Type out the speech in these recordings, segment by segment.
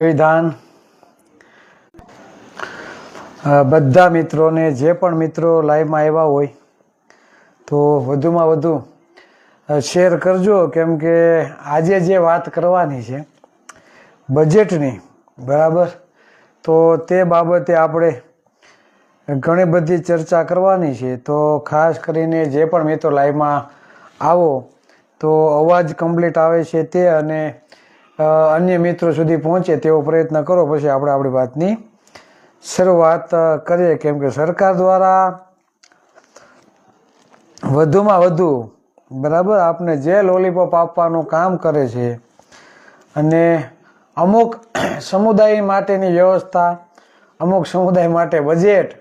વિધાન બધા મિત્રોને જે પણ મિત્રો લાઈવમાં આવ્યા હોય તો વધુમાં વધુ શેર કરજો, કેમ કે આજે જે વાત કરવાની છે બજેટની, બરાબર, તો તે બાબતે આપણે ઘણી બધી ચર્ચા કરવાની છે. તો ખાસ કરીને જે પણ મિત્રો લાઈવમાં આવો તો અવાજ કમ્પ્લીટ આવે છે તે અને અન્ય મિત્રો સુધી પહોંચે તેવો પ્રયત્ન કરો, પછી આપણે આપણી વાતની શરૂઆત કરીએ. કેમ કે સરકાર દ્વારા વધુમાં વધુ, બરાબર, આપને જે લોલીપોપ આપવાનું કામ કરે છે અને અમુક સમુદાય માટેની વ્યવસ્થા, અમુક સમુદાય માટે બજેટ,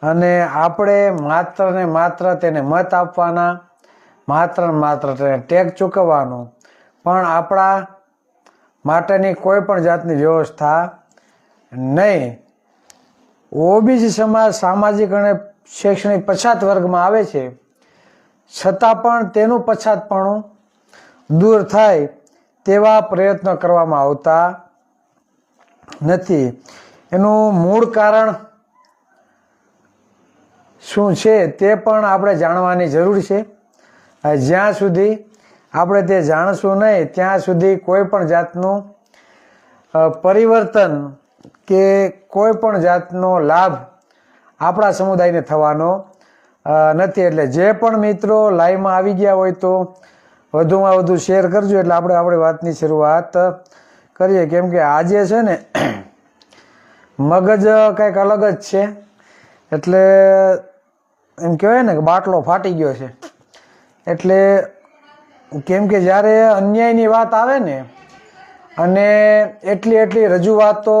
અને આપણે માત્ર ને માત્ર તેને મત આપવાના, માત્ર ને માત્ર તેને ટેક્સ ચૂકવવાનું, પણ આપણા માટેની કોઈ પણ જાતની વ્યવસ્થા નહીં. ઓબીસી સમાજ સામાજિક અને શૈક્ષણિક પછાત વર્ગમાં આવે છે, છતાં પણ તેનું પછાતપણું દૂર થાય તેવા પ્રયત્નો કરવામાં આવતા નથી. એનું મૂળ કારણ શું છે તે પણ આપણે જાણવાની જરૂર છે. જ્યાં સુધી આપણે તે જાણશું નહીં ત્યાં સુધી કોઈ પણ જાતનું પરિવર્તન કે કોઈ પણ જાતનો લાભ આપણા સમુદાયને થવાનો નથી. એટલે જે પણ મિત્રો લાઈવમાં આવી ગયા હોય તો વધુમાં વધુ શેર કરજો, એટલે આપણે આપણી વાતની શરૂઆત કરીએ. કેમ કે આજે છે ને મગજ કંઈક અલગ જ છે, એટલે એમ કહેવાય ને કે બાટલો ફાટી ગયો છે. એટલે કેમ કે જ્યારે અન્યાયની વાત આવે ને અને એટલી રજૂઆતો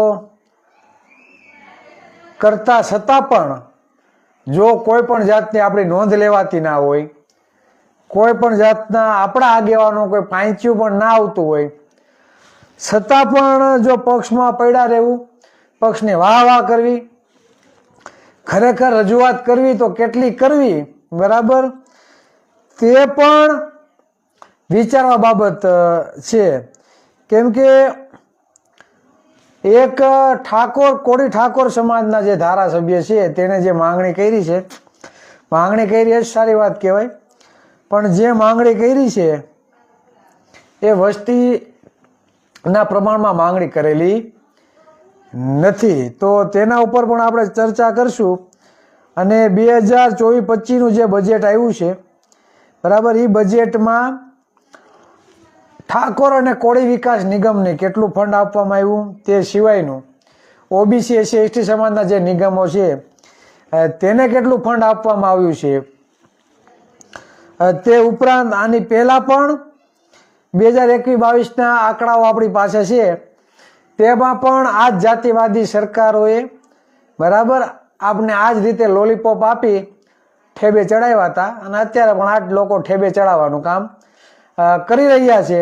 કરતા છતાં પણ જો કોઈ પણ જાતની આપણી નોંધ લેવાતી ના હોય, કોઈ પણ જાતના આપણા આગેવાનો કોઈ પાંચ્યું પણ ના આવતું હોય, છતાં પણ જો પક્ષમાં પડ્યા રહેવું, પક્ષની વાહ કરવી, ખરેખર રજૂઆત કરવી તો કેટલી કરવી, બરાબર, તે પણ વિચારવા બાબત છે. કેમ કે એક કોળી ઠાકોર સમાજના જે ધારાસભ્ય છે તેને જે માંગણી કરી છે, માંગણી કરી એ સારી વાત કહેવાય, પણ જે માંગણી કરી છે એ વસ્તીના પ્રમાણમાં માંગણી કરેલી નથી. તો તેના ઉપર પણ આપણે ચર્ચા કરશું. અને 2024-25નું જે બજેટ આવ્યું છે, બરાબર, એ બજેટમાં ઠાકોર અને કોળી વિકાસ નિગમને કેટલું ફંડ આપવામાં આવ્યું તે સિવાયનું ઓબીસી એસસી એસટી સમાજના જે નિગમો છે તેને કેટલું ફંડ આપવામાં આવ્યું છે, તે ઉપરાંત આની પહેલા પણ 2021-22ના આંકડાઓ આપણી પાસે છે, તેમાં પણ આ જ જાતિવાદી સરકારોએ, બરાબર, આપણે આ જ રીતે લોલીપોપ આપી ઠેબે ચડાવ્યા હતા અને અત્યારે પણ આ જ લોકો ઠેબે ચડાવવાનું કામ કરી રહ્યા છે.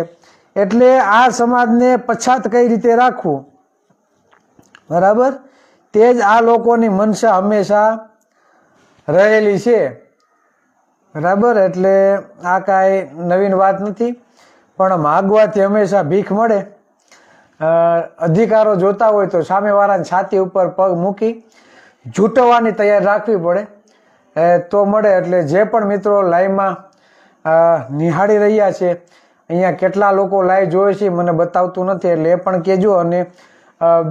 એટલે આ સમાજને પછાત કઈ રીતે રાખવું, બરાબર, તે જ આ લોકોની મનસા હંમેશા રહેલી છે, બરાબર. એટલે આ કાંઈ નવીન વાત નથી, પણ માગવાથી હંમેશા ભીખ મળે. અધિકારો જોતા હોય તો સામેવાળાની છાતી ઉપર પગ મૂકી ઝૂંટવવાની તૈયાર રાખવી પડે તો મળે. એટલે જે પણ મિત્રો લાઈવમાં નિહાળી રહ્યા છે, અહીંયા કેટલા લોકો લાઈવ જોવે છે મને બતાવતું નથી, એટલે એ પણ કહેજો. અને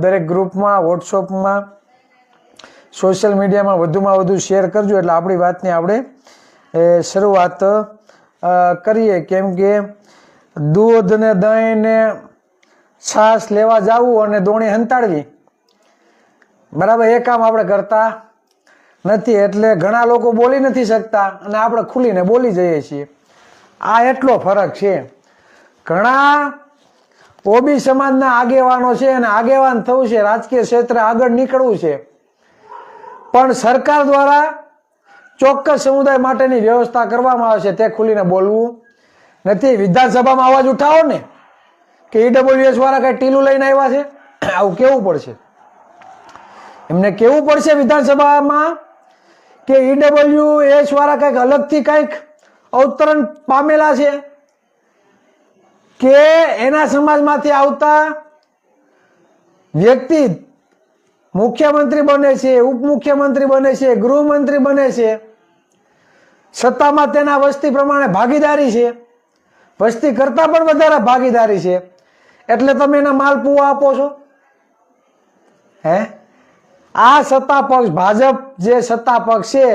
દરેક ગ્રુપમાં, વોટ્સઅપમાં, સોશિયલ મીડિયામાં વધુમાં વધુ શેર કરજો, એટલે આપણી વાતની આપણે શરૂઆત કરીએ. કેમ કે દૂધ ને દહીં ને છાશ લેવા જવું અને દોણી હંતાડવી, બરાબર, એ કામ આપણે કરતા નથી. એટલે ઘણા લોકો બોલી નથી શકતા અને આપણે ખુલીને બોલી જઈએ છીએ. આ એટલો ફરક છે. ઘણા ઓબી સમાજના આગેવાનો છે અને આગેવાન થવું છે, રાજકીય ક્ષેત્રે આગળ નીકળવું છે, પણ સરકાર દ્વારા ચોક્કસ સમુદાય માટેની વ્યવસ્થા કરવામાં આવે છે તે ખુલીને બોલવું નથી. વિધાનસભામાં અવાજ ઉઠાવો ને કે ઈડબ્લ્યુએસ વાળા કઈ ટીલું લઈને આવ્યા છે, આવું કેવું પડશે, એમને કેવું પડશે વિધાનસભામાં કે ઈડબ્લ્યુએસ વાળા કઈક અલગથી કઈક અવતરણ પામેલા છે કે એના સમાજમાંથી આવતા વ્યક્તિ મુખ્યમંત્રી બને છે, ઉપમુખ્યમંત્રી બને છે, ગૃહમંત્રી બને છે, સત્તામાં તેના વસ્તી પ્રમાણે ભાગીદારી છે, વસ્તી કરતા પણ વધારે ભાગીદારી છે, એટલે તમે એના માલપુઆ આપો છો? હે? આ સત્તા પક્ષ, ભાજપ જે સત્તા પક્ષ છે,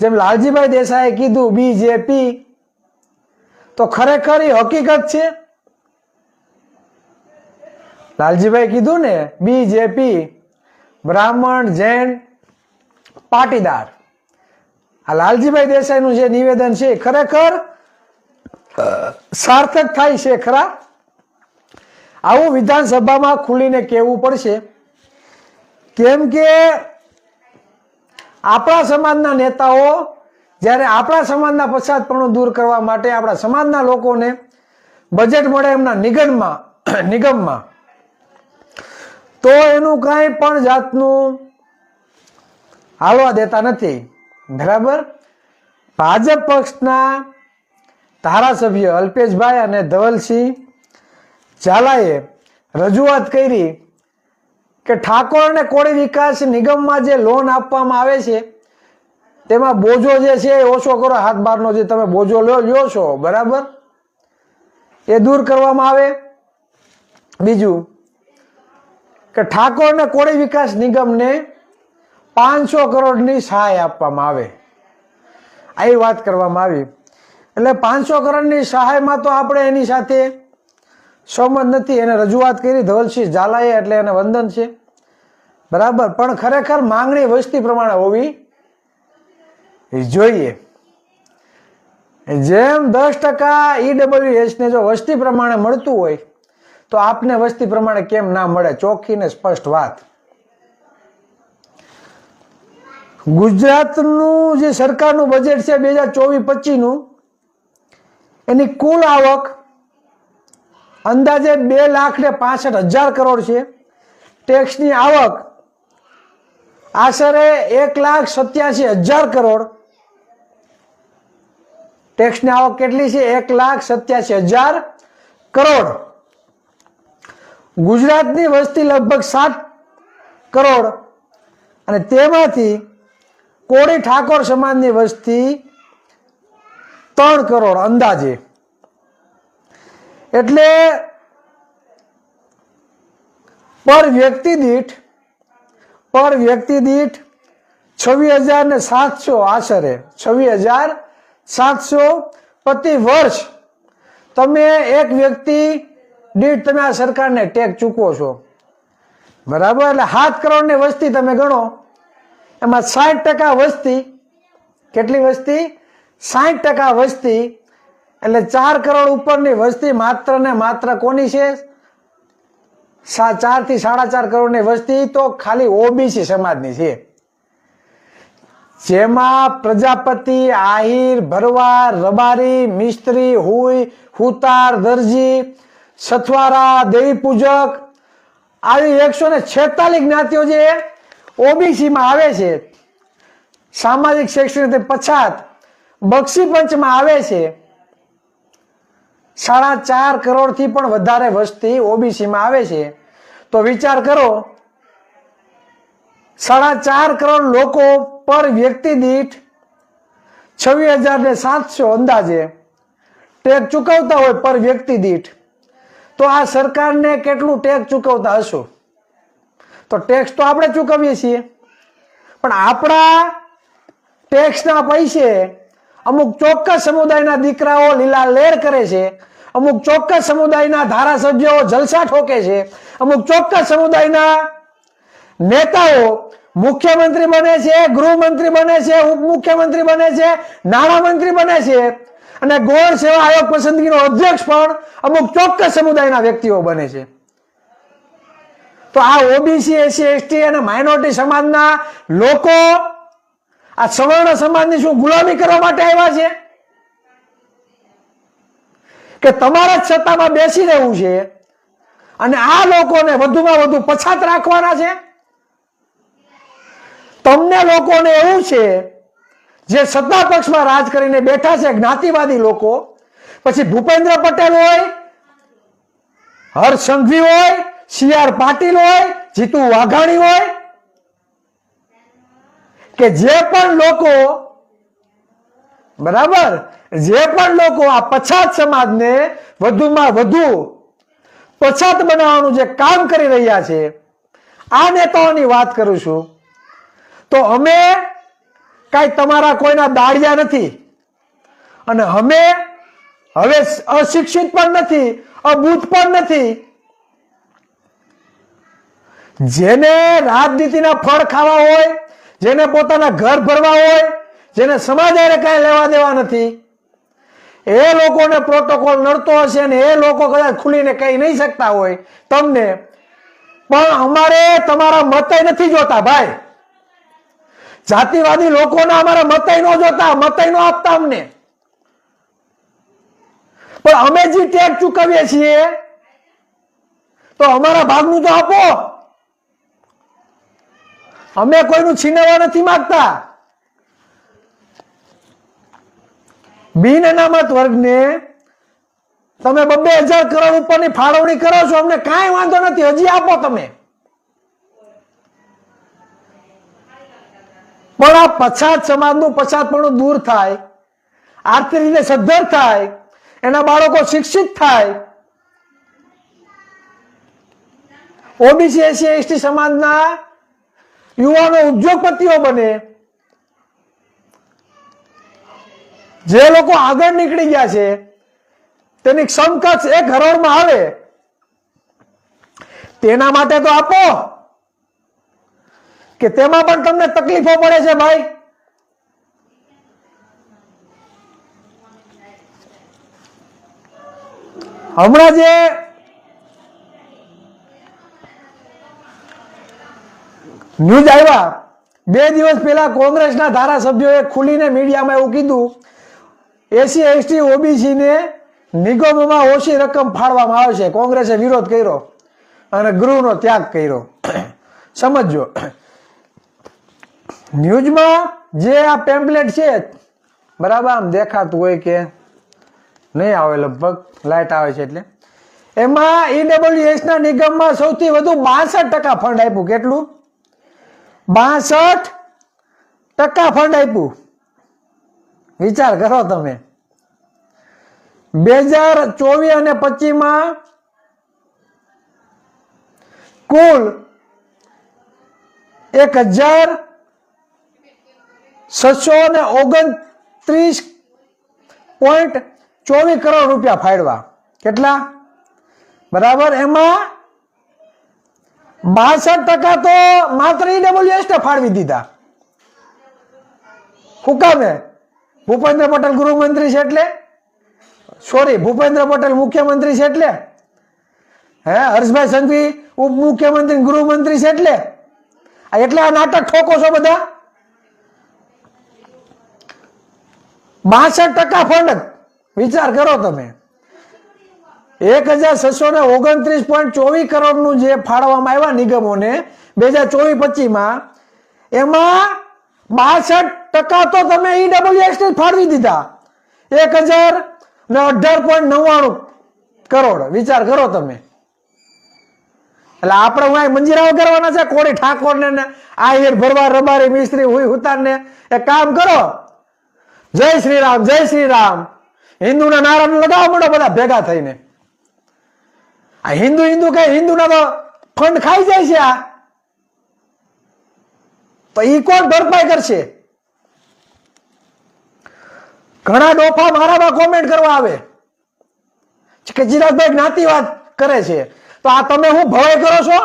જેમ લાલજીભાઈ દેસાઈએ કીધું બીજેપી, તો ખરેખર એ હકીકત છે. લાલજીભાઈ કીધું ને બીજેપી, બ્રાહ્મણ જૈન પાટીદાર. આ લાલજીભાઈ દેસાઈનું જે નિવેદન છે ખરેખર સાર્થક થાય છે ખરા? આવું વિધાનસભામાં ખુલીને કહેવું પડશે, કેમ કે આપણા સમાજના નેતાઓ જ્યારે આપણા સમાજના પછાતપણું દૂર કરવા માટે આપણા સમાજના લોકોને બજેટ મળે એમના નિગમમાં તો એનું કાંઈ પણ જાતનું હાલવા દેતા નથી. બરાબર? ભાજપ પક્ષના ધારાસભ્ય અલ્પેશભાઈ અને ધવલસિંહ ઝાલાએ રજૂઆત કરી કે ઠાકોર અને કોળી વિકાસ નિગમમાં જે લોન આપવામાં આવે છે તેમાં બોજો જે છે એ ઓછો કરો. હાથ બારનો જે તમે બોજો લ્યો છો, બરાબર, એ દૂર કરવામાં આવે. બીજું કે ઠાકોર અને કોળી વિકાસ નિગમને 500 કરોડની સહાય આપવામાં આવે. આવી વાત કરવામાં આવી. એટલે 500 કરોડની સહાયમાં તો આપણે એની સાથે સહમત નથી. એને રજૂઆત કરી ધવલસિંહ ઝાલાએ, એટલે એને વંદન છે. બરાબર, પણ ખરેખર માંગણી વસ્તી પ્રમાણે હોવી જોઈએ. જેમ 10% EWS ને જો વસ્તી પ્રમાણે મળતું હોય તો આપને વસ્તી પ્રમાણે કેમ ના મળે? ચોખ્ખી ને સ્પષ્ટ વાત. ગુજરાતનું જે સરકારનું બજેટ છે 2024-25નું, એની કુલ આવક અંદાજે 2,65,000 કરોડ છે. ટેક્સની આવક આશરે 1,87,000 કરોડ. ટેક્સની આવક કેટલી છે? 1,87,000 કરોડ. ગુજરાતની વસ્તી લગભગ 7 કરોડ અને તેમાંથી કોળી ઠાકોર સમાજની વસ્તી 3 કરોડ અંદાજે. એટલે પર વ્યક્તિ દીઠ 26,700 આશરે 26,700 પ્રતિ વર્ષ તમે એક વ્યક્તિ દીઠ તમે આ સરકારને ટેક્સ ચૂકવો છો. બરાબર? એટલે 7 કરોડની વસ્તી તમે ગણો, એમાં 60% વસ્તી, કેટલી વસ્તી? 60% વસ્તી, એટલે 4 કરોડ ઉપરની વસ્તી માત્ર ને માત્ર કોની છે? 4 થી 4.5 કરોડની વસ્તી તો ખાલી ઓબીસી સમાજની છે, જેમાં પ્રજાપતિ, આહિર, ભરવાડ, રબારી, મિસ્ત્રી, હુઈ, હુતાર, દરજી, સથવારા, દેવી પૂજક, આવી 146 જ્ઞાતિઓ જે ઓબીસીમાં આવે છે. સામાજિક શૈક્ષણિક પછાત બક્ષી પંચમાં આવે છે. 4.5 કરોડથી પણ વધારે વસ્તી ઓબીસીમાં આવે છે. તો વિચાર કરો, 4.5 કરોડ લોકો પર વ્યક્તિ દીઠ 26,700 અંદાજે ટેક્સ ચૂકવતા હોય પર વ્યક્તિ દીઠ, તો આ સરકારને કેટલું ટેક્સ ચૂકવતા હશો? તો ટેક્સ તો આપણે ચૂકવીએ છીએ, પણ આપણા ટેક્સના પૈસે અમુક ચોક્કસ સમુદાયના દીકરાઓ લીલા લેર કરે છે, અમુક ચોક્કસ સમુદાયના ધારાસભ્યો જલસા ઠોકે છે, અમુક ચોક્કસ સમુદાયના નેતાઓ મુખ્યમંત્રી બને છે, ગૃહમંત્રી બને છે, ઉપમુખ્યમંત્રી બને છે, નાણામંત્રી બને છે, અને ગૌણ સેવા આયોગ પસંદગીનો અધ્યક્ષ પણ અમુક ચોક્કસ સમુદાયના વ્યક્તિઓ બને છે. તો આ ઓબીસી, એસસી, એસટી અને માઇનોરિટી સમાજના લોકો આ સવર્ણ સમાજની શું ગુલામી કરવા માટે આવ્યા છે? કે તમારા જ સત્તામાં બેસી રહેવું છે અને આ લોકોને વધુમાં વધુ પછાત રાખવાના છે? તમને લોકોને એવું છે, જે સત્તા પક્ષમાં રાજ કરીને બેઠા છે જ્ઞાતિવાદી લોકો, પછી ભૂપેન્દ્ર પટેલ હોય, હર્ષ સંઘવી હોય, CR પાટીલ હોય, જીતુ વાઘાણી હોય કે જે પણ લોકો, બરાબર, જે પણ લોકો આ પછાત સમાજને વધુમાં વધુ પછાત બનાવવાનું જે કામ કરી રહ્યા છે, આ નેતાઓની વાત કરું છું, તો અમે કઈ તમારા કોઈના દાડિયા નથી અને અમે હવે અશિક્ષિત પણ નથી, અબૂધ પણ નથી. જેને રાજનીતિના ફળ ખાવા હોય, જેને પોતાના ઘર ભરવા હોય, જેને સમાજ હારે કઈ લેવા દેવા નથી, એ લોકોને પ્રોટોકોલ નડતો હશે ને એ લોકો કદાચ ખુલીને કહી નહીં શકતા હોય તમને, પણ અમારે તમારા મતય નથી જોતા ભાઈ. જાતિવાદી લોકોના અમારા મતય નો જોતા, મતય નો આપતા અમને. પણ અમે જે ટેક્સ ચૂકવીએ છીએ તો અમારા ભાગનું તો આપો. અમે કોઈનું છીનવવા નથી માંગતા. બિન અનામત વર્ગને તમે 2,000 કરોડ ઉપરની ફાળવણી કરો છો, અમને કાંઈ વાંધો નથી, હજી આપો તમે. પણ આ પછાત સમાજનું પછાતપણું દૂર થાય, આર્થિક રીતે સદ્ધર થાય, એના બાળકો શિક્ષિત થાય, ઓબીસી એસસી એસટી સમાજના યુવાનો ઉદ્યોગપતિઓ બને, જે લોકો આગળ નીકળી ગયા છે તેની સમકક્ષ 1 કરોડમાં આવે, તેના માટે તો આપો. કે તેમાં પણ તમને તકલીફો પડે છે ભાઈ. હમણાં જે ન્યૂઝ આવ્યા, 2 દિવસ પહેલા કોંગ્રેસના ધારાસભ્યોએ ખુલીને મીડિયામાં એવું કીધું, એસસી એસટી ઓબીસી ને નિગમોમાં ઓછી રકમ ફાળવામાં આવશે. કોંગ્રેસે વિરોધ કર્યો અને ગૃહનો ત્યાગ કર્યો. સમજો, ન્યૂઝમાં જે આ પેમ્પલેટ છે, બરાબર, આમ દેખાતું હોય કે નહીં આવે, લગભગ લાઈટ આવે છે એટલે, એમાં ઈડબ્લ્યુએસ ના નિગમમાં સૌથી વધુ 62% ફંડ આપ્યું. કેટલું? 62% ફંડ આપ્યું. વિચાર કરો તમે. 2024 અને 25માં કુલ 1,629.24 કરોડ રૂપિયા ફાળવા. કેટલા? બરાબર, એમાં 62% તો માત્ર ઈડબ્લ્યુએસ ને ફાળવી દીધા. શું કામે? ભૂપેન્દ્ર પટેલ ગૃહમંત્રી છે એટલે, સોરી, ભૂપેન્દ્ર પટેલ મુખ્યમંત્રી છે એટલે, હર્ષભાઈ સંઘવી ઉપમુખ્યમંત્રી ગૃહમંત્રી છે એટલે આ નાટક ઠોકો છો બધા. 62% ફંડ. વિચાર કરો તમે. 1,629.24 કરોડનું જે ફાળવવામાં આવ્યા નિગમોને 2024-25માં, એમાં 62% તો તમે ઈડબ્લ્યુએસ ને ફાળવી દીધા. 1,018.99 કરોડ. વિચાર કરો તમે. એટલે આપણે હું મંજીરાઓ કરવાના છે, કોળી ઠાકોર ને આહિર ભરવા રબારી મિસ્ત્રી હુઈ હુતાર ને એક કામ કરો, જય શ્રી રામ, જય શ્રી રામ, હિન્દુના નારા લગાવો મળો બધા ભેગા થઈને. આ હિન્દુ કઈ હિન્દુના તો ફંડ ખાઈ જાય છે. આ તો ઈ કોણ ભરપાઈ કરશે? ઘણા ડોફા મારામાં કોમેન્ટ કરવા આવે કે ચિરાગભાઈ જ્ઞાતિવાદ કરે છે. તો આ તમે હું ભવાઈ કરો છો?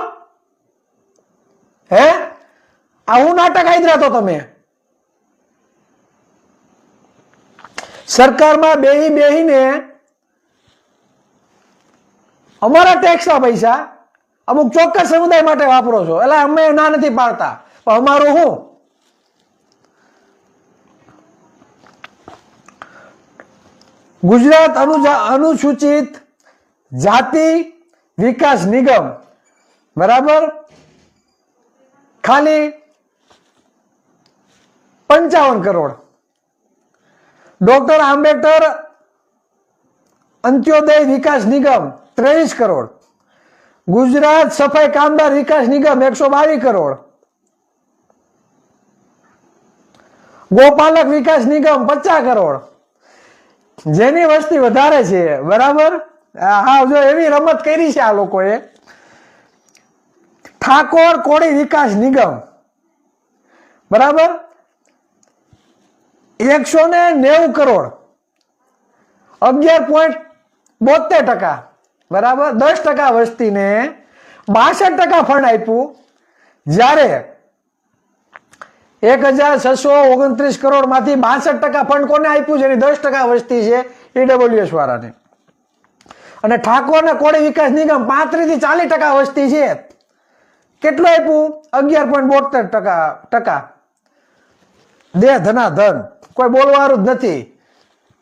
આ હું નાટક આદરા તો તમે સરકારમાં બેહીને અમારા ટેક્સના પૈસા અમુક ચોક્કસ સમુદાય માટે વાપરો છો. એટલે અમે ના નથી પાડતા, પણ અમારું હું ગુજરાત અનુસૂચિત જાતિ વિકાસ નિગમ, બરાબર, ખાલી 55 કરોડ. ડોક્ટર આંબેડકર અંત્યોદય વિકાસ નિગમ 23 કરોડ. ગુજરાત સફાઈ કામદાર વિકાસ નિગમ 122 કરોડ, ગોપાલક વિકાસ નિગમ 50 કરોડ. જેની વસ્તી વધારે છે, બરાબર. હા, જો એવી રમત કરી છે આ લોકોએ. ઠાકોર કોળી વિકાસ નિગમ, બરાબર, 190 કરોડ, 11.72%, બરાબર. 10% વસ્તીને 62% ફંડ આપ્યું. જ્યારે 1629 કરોડ માંથી 62% ફંડ કોને આપ્યું? જેની 10% વસ્તી છે, ઈડબ્લ્યુએસ વાળાને. અને ઠાકોર ને કોળી વિકાસ નિગમ 35 થી 40% વસ્તી છે. કેટલું આપ્યું? 11.72%. દે ધનાધન, કોઈ બોલવાનું જ નથી,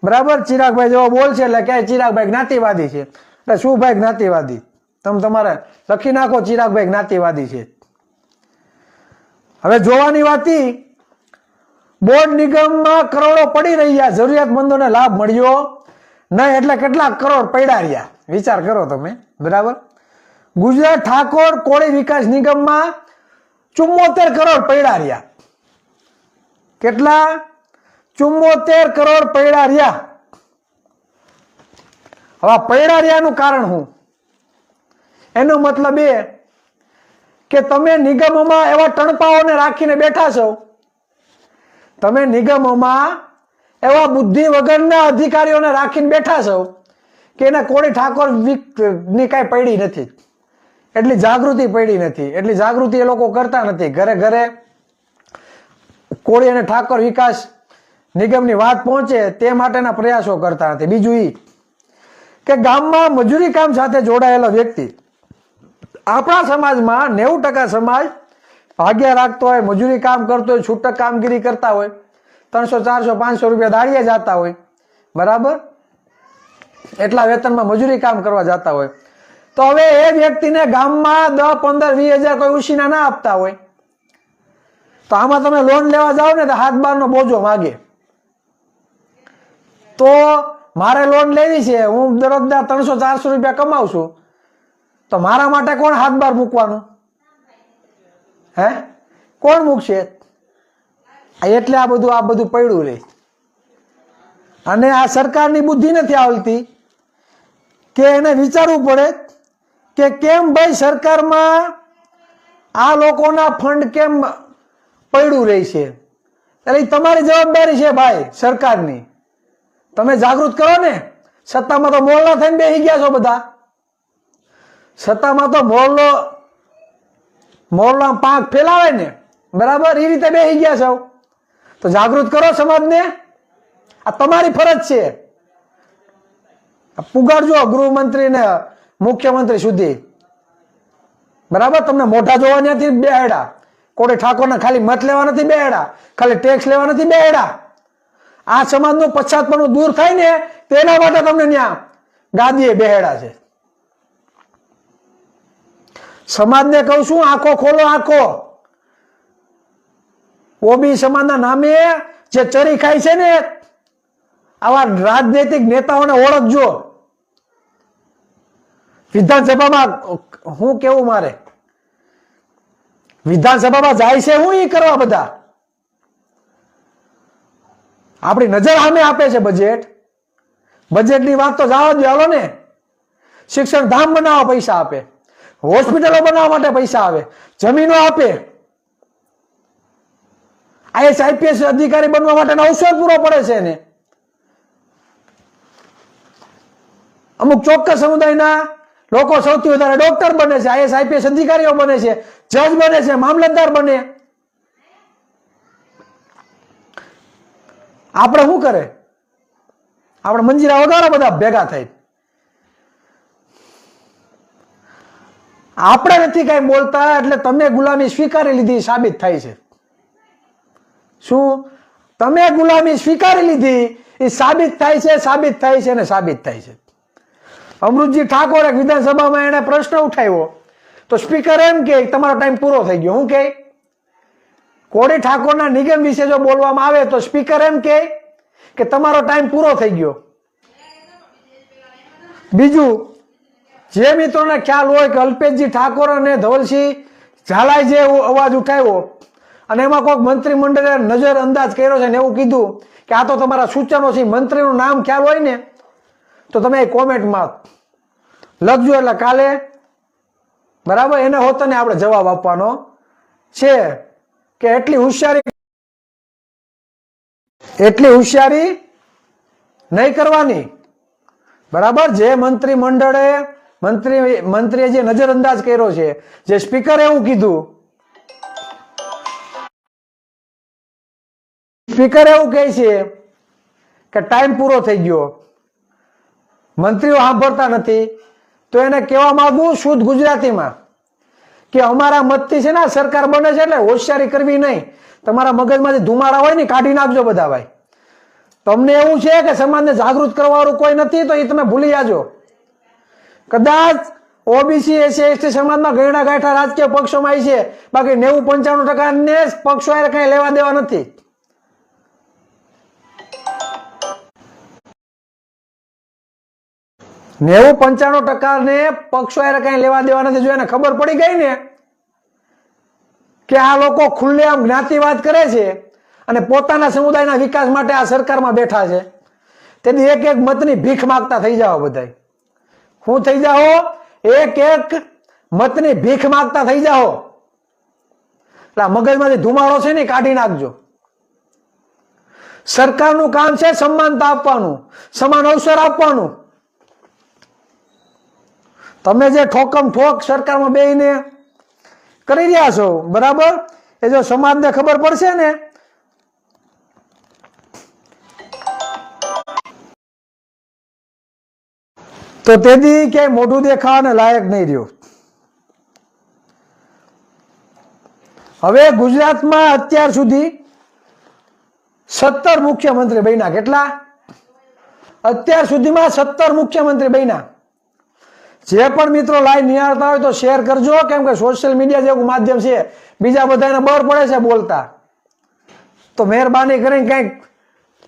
બરાબર. ચિરાગભાઈ જેવો બોલ છે એટલે ક્યાંય ચિરાગભાઈ જ્ઞાતિવાદી છે. એટલે શું ભાઈ જ્ઞાતિવાદી? તમે તમારે લખી નાખો, ચિરાગભાઈ જ્ઞાતિવાદી છે. હવે જોવાની વાત, બોર્ડ નિગમમાં કરોડો પડી રહ્યા, જરૂરિયાતમંદોને લાભ મળ્યો નહીં, એટલે કેટલાક કરોડ પડ્યા રહ્યા. વિચાર કરો તમે, બરાબર. ગુજરાત ઠાકોર કોળી વિકાસ નિગમમાં 74 કરોડ પડ્યા રહ્યા. કેટલા? 74 કરોડ પડ્યા રહ્યા. હવે પડ્યા રહ્યાનું કારણ શું? એનો મતલબ એ કે તમે નિગમોમાં એવા ટણપાઓને રાખીને બેઠા છો, તમે નિગમોમાં એવા બુદ્ધિ વગરના અધિકારીઓને રાખીને બેઠા છો કે એને કોળી ઠાકોર ની કઈ પડી નથી, એટલી જાગૃતિ પડી નથી, એટલી જાગૃતિ એ લોકો કરતા નથી. ઘરે ઘરે કોળી અને ઠાકોર વિકાસ નિગમની વાત પહોંચે તે માટેના પ્રયાસો કરતા નથી. બીજું એ કે ગામમાં મજૂરી કામ સાથે જોડાયેલો વ્યક્તિ, આપણા સમાજમાં 90% સમાજ ભાગ્ય રાખતો હોય, મજૂરી કામ કરતો હોય, છૂટક કામગીરી કરતા હોય, 300 400 500 રૂપિયા દાડીએ જતા હોય, બરાબર. એટલા વેતનમાં મજૂરી કામ કરવા જતા હોય. તો હવે એ વ્યક્તિને ગામમાં 10 15 20 હજાર કોઈ ઉછીના ના આપતા હોય, તો આમાં તમે લોન લેવા જાઓ ને તો હાથ બારનો બોજો માગે. તો મારે લોન લેવી છે, હું દરરોજના 300 400 રૂપિયા કમાઉં છું, તો મારા માટે કોણ હાથ બાર મૂકવાનું? હે, કોણ મૂકશે? એટલે આ બધું પડ્યું રહે. અને આ સરકારની બુદ્ધિ નથી આવતી કે એને વિચારવું પડે કે કેમ ભાઈ સરકારમાં આ લોકોના ફંડ કેમ પડ્યું રહે છે. એટલે તમારી જવાબદારી છે ભાઈ, સરકારની. તમે જાગૃત કરો ને. સત્તામાં તો મોરલા થઈને બેસી ગયા છો બધા. સત્તામાં તો મોરલા પાંખ ફેલાવે ને, બરાબર, એ રીતે બેસી ગયા છો. તો જાગૃત કરો સમાજને. આ તમારી ફરજ છે. પુગાડજો ગૃહમંત્રી ને મુખ્યમંત્રી સુધી, બરાબર. તમને મોઢા જોવા નથી બેહેડા. કોળી ઠાકોરને ખાલી મત લેવા નથી બેહેડા, ખાલી ટેક્સ લેવા નથી બેહેડા. આ સમાજનું પછાતપણું દૂર થાય ને તેના માટે તમને ત્યાં ગાદીએ બેહેડા છે. સમાજને કહું છું, આંખો ખોલો, આંખો. ઓબી સમાજના નામે જે ચરી ખાય છે ને, આવા રાજનૈતિક નેતાઓને ઓળખજો. વિધાનસભામાં હું કેવું, મારે વિધાનસભામાં જાય છે હું એ કરવા બધા. આપણી નજર સામે આપે છે બજેટની વાત તો જવા દો, હાલો ને. શિક્ષણ ધામ બનાવવા પૈસા આપે, હોસ્પિટલો બનાવવા માટે પૈસા આવે, જમીનો આપે. આઈએસ આઈપીએસ અધિકારી બનવા માટેનો અવસર પૂરો પડે છે ને. અમુક ચોક્કસ સમુદાયના લોકો સૌથી વધારે ડોક્ટર બને છે, આઈએસ આઈપીએસ અધિકારીઓ બને છે, જજ બને છે, મામલતદાર બને. આપણે શું કરે? આપણે મંજીરા વગાડો બધા ભેગા થઈ. આપણે નથી કઈ બોલતા, એટલે તમે ગુલામી સ્વીકારી લીધી સાબિત થાય છે. શું તમે ગુલામી સ્વીકારી લીધી એ સાબિત થાય છે, સાબિત થાય છે ને સાબિત થાય છે. અમૃતજી ઠાકોરે વિધાનસભામાં એને પ્રશ્ન ઉઠાવ્યો તો સ્પીકર એમ કે તમારો ટાઈમ પૂરો થઈ ગયો. હું કે કોળી ઠાકોરના નિગમ વિશે જો બોલવામાં આવે તો સ્પીકર એમ કે તમારો ટાઈમ પૂરો થઈ ગયો. બીજું, જે મિત્રોને ખ્યાલ હોય કે અલ્પેશજી ઠાકોર અને ધવલસિંહ ઝાલાએ જે અવાજ ઉઠાવ્યો અને એમાં કોઈક મંત્રીમંડળે નજર અંદાજ કર્યો છે ને એવું કીધું કે આ તો તમારા સૂચનો છે, મંત્રીનું નામ ખ્યાલ હોય ને તો તમે કોમેન્ટમાં લખજો, એટલે કાલે બરાબર એને હોતને આપણે જવાબ આપવાનો છે કે એટલી હોશિયારી નહીં કરવાની, બરાબર. જે મંત્રીમંડળે મંત્રીએ જે નજરઅંદાજ કર્યો છે, જે સ્પીકરે એવું કીધું, સ્પીકર એવું કહે છે કે ટાઈમ પૂરો થઈ ગયો, મંત્રીઓ સાંભળતા નથી, તો એને કહેવા માંગુ શુદ્ધ ગુજરાતીમાં કે અમારા મતથી છે ને સરકાર બને છે એટલે હોશિયારી કરવી નહીં, તમારા મગજમાંથી ધુમાડા હોય ને કાઢી નાખજો બધા ભાઈ. તમને એવું છે કે સમાજને જાગૃત કરવા વાળું કોઈ નથી તો એ તમે ભૂલી જાજો. કદાચ ઓબીસી એસસી એસટી સમાજમાં ગયડા ગાંઠા રાજકીય પક્ષોમાં છે, બાકી 90-95% ને પક્ષો કઈ લેવા દેવા નથી. નેવું 95% ને પક્ષો કઈ લેવા દેવા નથી. જો એને ખબર પડી ગઈ ને કે આ લોકો ખુલ્લેઆમ જ્ઞાતિવાદ કરે છે અને પોતાના સમુદાયના વિકાસ માટે આ સરકારમાં બેઠા છે, તેથી એક એક મતની ભીખ માંગતા થઈ જાઓ બધા. હું થઈ જાઓ? એક એક મતની ભીખ માંગતા થઈ જાઓ. એટલે મગજમાંથી ધુમાડો છે ને કાઢી નાખજો. સરકારનું કામ છે સમાનતા આપવાનું, સમાન અવસર આપવાનું. તમે જે ઠોકમ ઠોક સરકારમાં બેહીને કરી રહ્યા છો, બરાબર, એ જો સમાજને ખબર પડશે ને તો તેથી ક્યાંય મોઢું દેખાવાને લાયક નહીં રહ્યો. હવે ગુજરાતમાં અત્યાર સુધી 17 મુખ્યમંત્રી બન્યા. કેટલા? અત્યાર સુધીમાં 17 મુખ્યમંત્રી બન્યા. જે પણ મિત્રો લાઈવ નિહાળતા હોય તો શેર કરજો, કેમ કે સોશિયલ મીડિયા જેવું માધ્યમ છે, બીજા બધાને બર પડે છે બોલતા, તો મહેરબાની કરીને કંઈક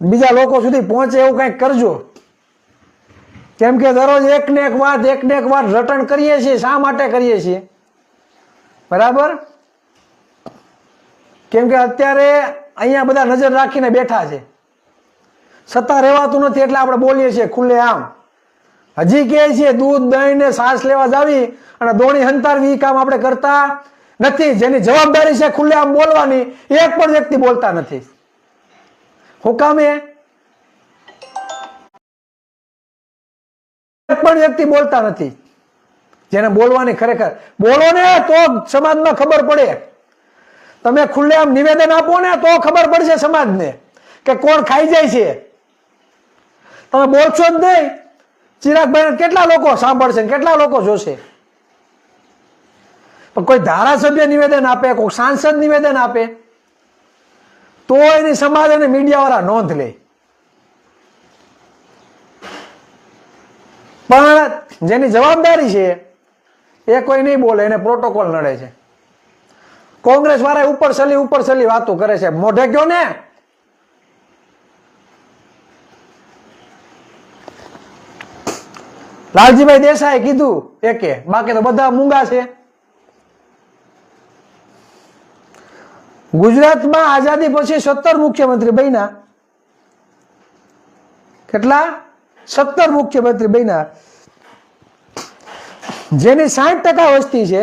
બીજા લોકો સુધી પહોંચે એવું કંઈક કરજો. કેમ કે દરરોજ એક ને એક વાત રટણ કરીએ છીએ. શા માટે કરીએ છીએ? બરાબર, કેમ કે અત્યારે અહીંયા બધા નજર રાખીને બેઠા છે, સત્તા રહેવાતું નથી એટલે આપણે બોલીએ છીએ ખુલ્લે આમ. હજી કહે છે દૂધ દહીં ને છાશ લેવા જાવી અને દોણી હંતારવી, એ કામ આપણે કરતા નથી. જેની જવાબદારી છે ખુલ્લે આમ બોલવાની, એક પણ વ્યક્તિ બોલતા નથી. હું કામે? એક પણ વ્યક્તિ બોલતા નથી. જેને બોલવાની ખરેખર બોલો ને તો સમાજમાં ખબર પડે. તમે ખુલ્લે આમ નિવેદન આપો ને તો ખબર પડશે સમાજને કે કોણ ખાઈ જાય છે. તમે બોલશો જ નહીં, ચિરાગભાઈ કેટલા લોકો સાંભળશે, કેટલા લોકો જોશે? પણ કોઈ ધારાસભ્ય નિવેદન આપે, કોઈ સાંસદ નિવેદન આપે તો એની સમાજ અને મીડિયા વાળા નોંધ લે. પણ જેની જવાબદારી છે એ કોઈ નહીં બોલે, એને પ્રોટોકોલ નડે છે. કોંગ્રેસ વાળા ઉપર સલી વાતો કરે છે, મોઢે કયો ને. લાલજીભાઈ દેસાઈ કીધું એકે, બાકી તો બધા મૂંગા છે. ગુજરાતમાં આઝાદી પછી 17 મુખ્યમંત્રી બન્યા. કેટલા? 17 મુખ્યમંત્રી બન્યા. જેની 60% વસ્તી છે,